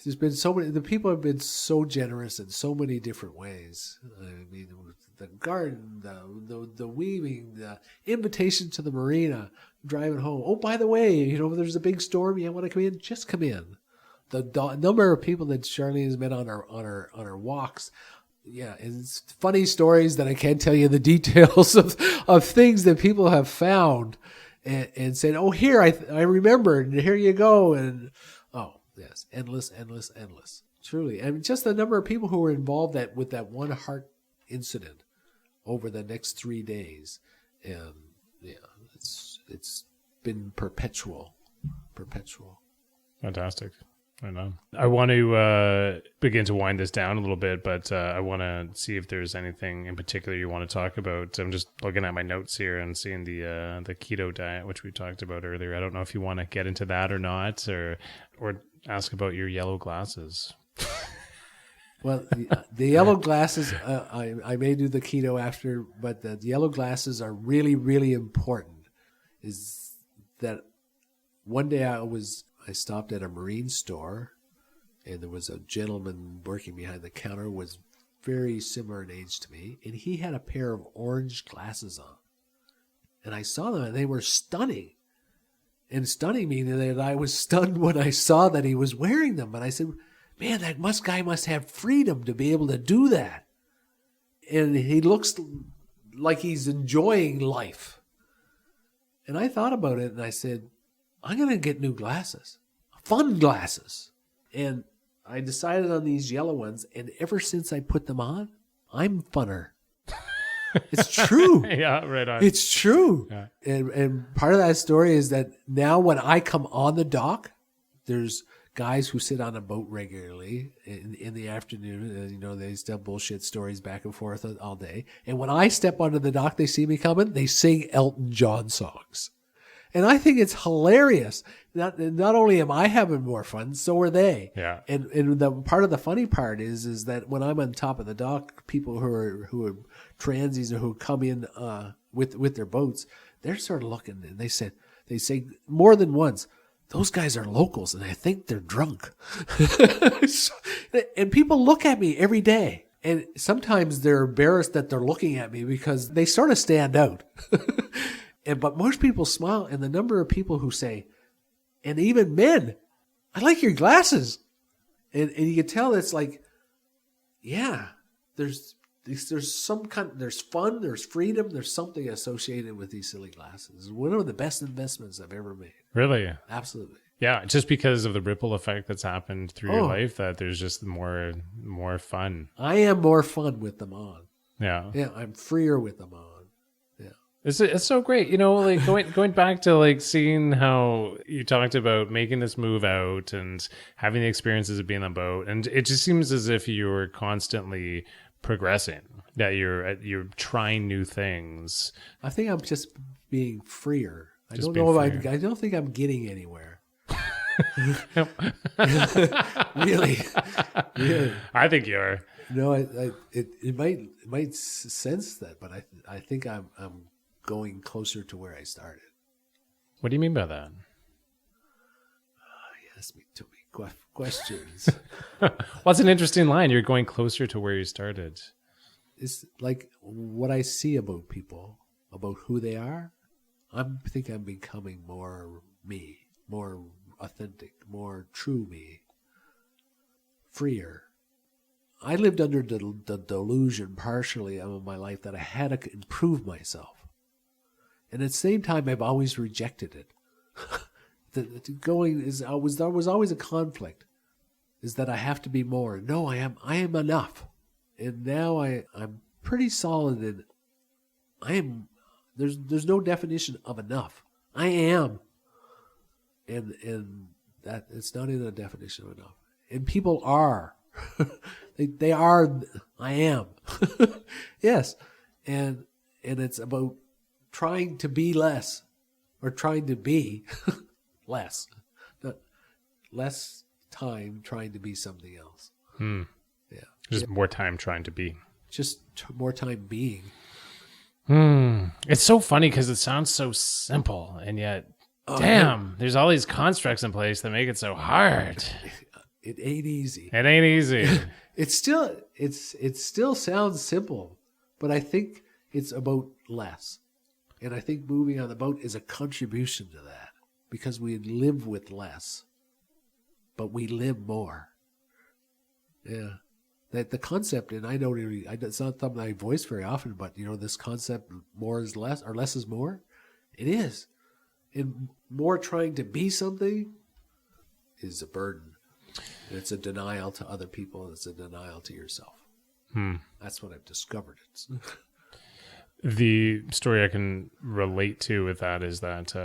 There's been so many. The people have been so generous in so many different ways. I mean, the garden, the weaving, the invitation to the marina, driving home. Oh, by the way, there's a big storm. You want to come in? Just come in. The number of people that Charlene has met on our walks. Yeah, it's funny stories that I can't tell you the details of things that people have found and said, oh, here I remembered, and here you go, and oh. Yes, endless. Truly. And just the number of people who were involved with that one heart incident over the next 3 days. And yeah, it's been perpetual. Fantastic. I know. I want to begin to wind this down a little bit, but I want to see if there's anything in particular you want to talk about. I'm just looking at my notes here and seeing the keto diet, which we talked about earlier. I don't know if you want to get into that or not, or ask about your yellow glasses. Well, the yellow glasses, I may do the keto after, but the yellow glasses are really, really important. Is that one day I stopped at a marine store, and there was a gentleman working behind the counter, was very similar in age to me, and he had a pair of orange glasses on. And I saw them, and they were stunning. And stunning meaning that I was stunned when I saw that he was wearing them. And I said, man, guy must have freedom to be able to do that. And he looks like he's enjoying life. And I thought about it, and I said, I'm going to get new glasses, fun glasses. And I decided on these yellow ones, and ever since I put them on, I'm funner. It's true. Yeah, right on. It's true. Yeah. And part of that story is that now when I come on the dock, there's guys who sit on a boat regularly in the afternoon, and they tell bullshit stories back and forth all day. And when I step onto the dock, they see me coming, they sing Elton John songs. And I think it's hilarious. Not only am I having more fun, so are they. Yeah. And the part of the funny part is that when I'm on top of the dock, people who are transies or who come in with their boats, they're sort of looking, and they say more than once, those guys are locals, and I think they're drunk. And people look at me every day. And sometimes they're embarrassed that they're looking at me because they sort of stand out. But most people smile, and the number of people who say, and even men, I like your glasses. And you can tell it's like, yeah, there's some kind, there's fun, there's freedom, there's something associated with these silly glasses. It's one of the best investments I've ever made. Really? Absolutely. Yeah, just because of the ripple effect that's happened through your life, that there's just more fun. I am more fun with them on. Yeah. Yeah, I'm freer with them on. It's so great, like going back to like seeing how you talked about making this move out and having the experiences of being on a boat, and it just seems as if you're constantly progressing, that you're trying new things. I think I'm just being freer. I don't think I'm getting anywhere. Really. I think you are. No, it might sense that, but I think I'm going closer to where I started. What do you mean by that? You asked me too many questions. Well, that's an interesting line. You're going closer to where you started. It's like what I see about people, about who they are. I think I'm becoming more me, more authentic, more true me, freer. I lived under the delusion partially of my life that I had to improve myself. And at the same time, I've always rejected it. There was always a conflict. Is that I have to be more? No, I am enough. And now I'm pretty solid in. I am. There's no definition of enough. I am. And that it's not in a definition of enough. And people are. they are. I am. Yes. And it's about trying to be less, or trying to be less. Not less time trying to be something else. Yeah. Just more time trying to be. Just more time being. It's so funny because it sounds so simple, and yet, there's all these constructs in place that make it so hard. It ain't easy. It ain't easy. It still sounds simple, but I think it's about less. And I think moving on the boat is a contribution to that, because we live with less, but we live more. Yeah. That the concept, and it's not something I voice very often, but this concept, more is less, or less is more. It is. And more trying to be something is a burden. And it's a denial to other people. It's a denial to yourself. That's what I've discovered. The story I can relate to with that is that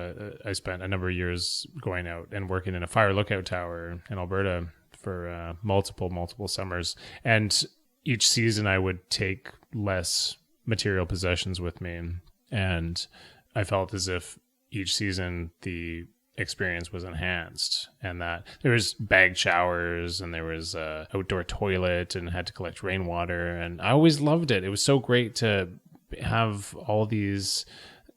I spent a number of years going out and working in a fire lookout tower in Alberta for multiple summers. And each season I would take less material possessions with me. And I felt as if each season the experience was enhanced, and that there was bagged showers and there was a outdoor toilet and had to collect rainwater. And I always loved it. It was so great to have all these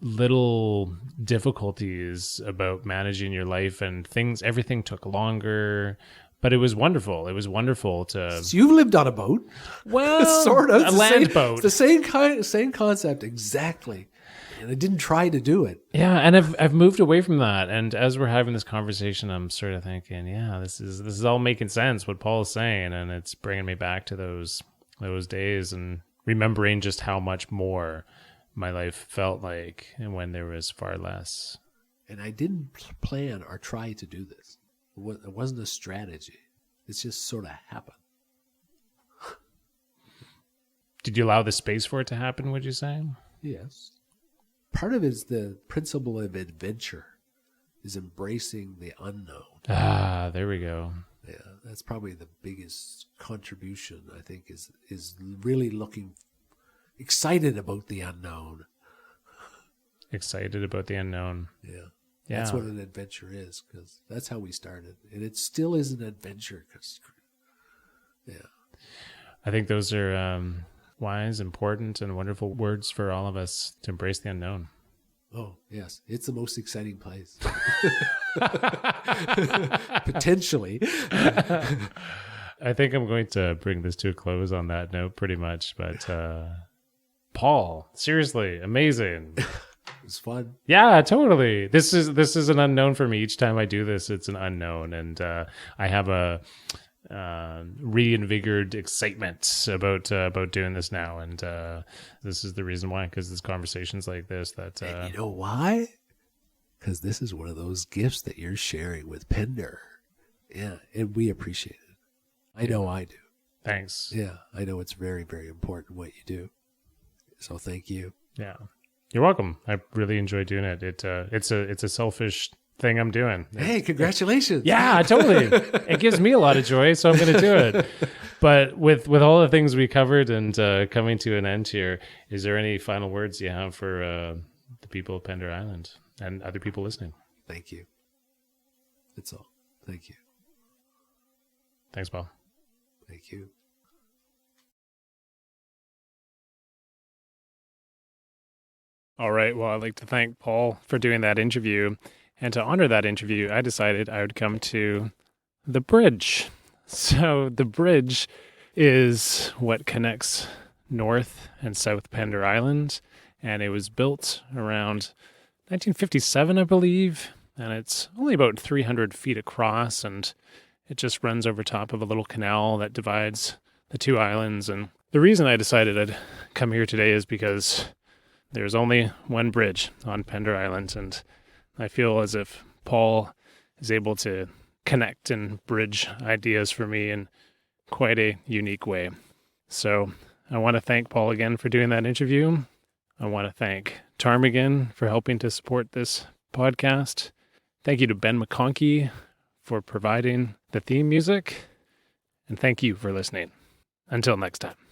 little difficulties about managing your life and things. Everything took longer, but it was wonderful. It was wonderful to. So you've lived on a boat? Well, sort of. a land boat. It's the same concept exactly. And I didn't try to do it. Yeah, and I've moved away from that. And as we're having this conversation, I'm sort of thinking, yeah, this is all making sense what Paul is saying, and it's bringing me back to those days and remembering just how much more my life felt like and when there was far less. And I didn't plan or try to do this. It wasn't a strategy. It's just sort of happened. Did you allow the space for it to happen, would you say? Yes. Part of it is the principle of adventure, is embracing the unknown. Ah, there we go. Yeah, that's probably the biggest contribution, I think, is really looking excited about the unknown. Excited about the unknown. Yeah. Yeah. That's what an adventure is, because that's how we started. And it still is an adventure. Yeah. I think those are wise, important, and wonderful words for all of us to embrace the unknown. Oh, yes. It's the most exciting place. Potentially. I think I'm going to bring this to a close on that note pretty much. But Paul, seriously, amazing. It was fun. Yeah, totally. This is an unknown for me. Each time I do this, it's an unknown. And I have a reinvigorated excitement about doing this now, and this is the reason why, because there's conversations like this that and you know why? Because this is one of those gifts that you're sharing with Pender. Yeah, and we appreciate it. I know I do. Thanks. Yeah, I know it's very, very important what you do, so thank you. Yeah, you're welcome. I really enjoy doing it. It's a selfish thing I'm doing. Hey, congratulations. Yeah, totally. It gives me a lot of joy, so I'm going to do it. But with all the things we covered and coming to an end here, is there any final words you have for the people of Pender Island and other people listening? Thank you. That's all. Thank you. Thanks, Paul. Thank you. All right. Well, I'd like to thank Paul for doing that interview. And to honor that interview, I decided I would come to the bridge. So the bridge is what connects North and South Pender Island. And it was built around 1957, I believe. And it's only about 300 feet across. And it just runs over top of a little canal that divides the two islands. And the reason I decided I'd come here today is because there's only one bridge on Pender Island. And I feel as if Paul is able to connect and bridge ideas for me in quite a unique way. So I want to thank Paul again for doing that interview. I want to thank Ptarmigan for helping to support this podcast. Thank you to Ben McConkey for providing the theme music. And thank you for listening. Until next time.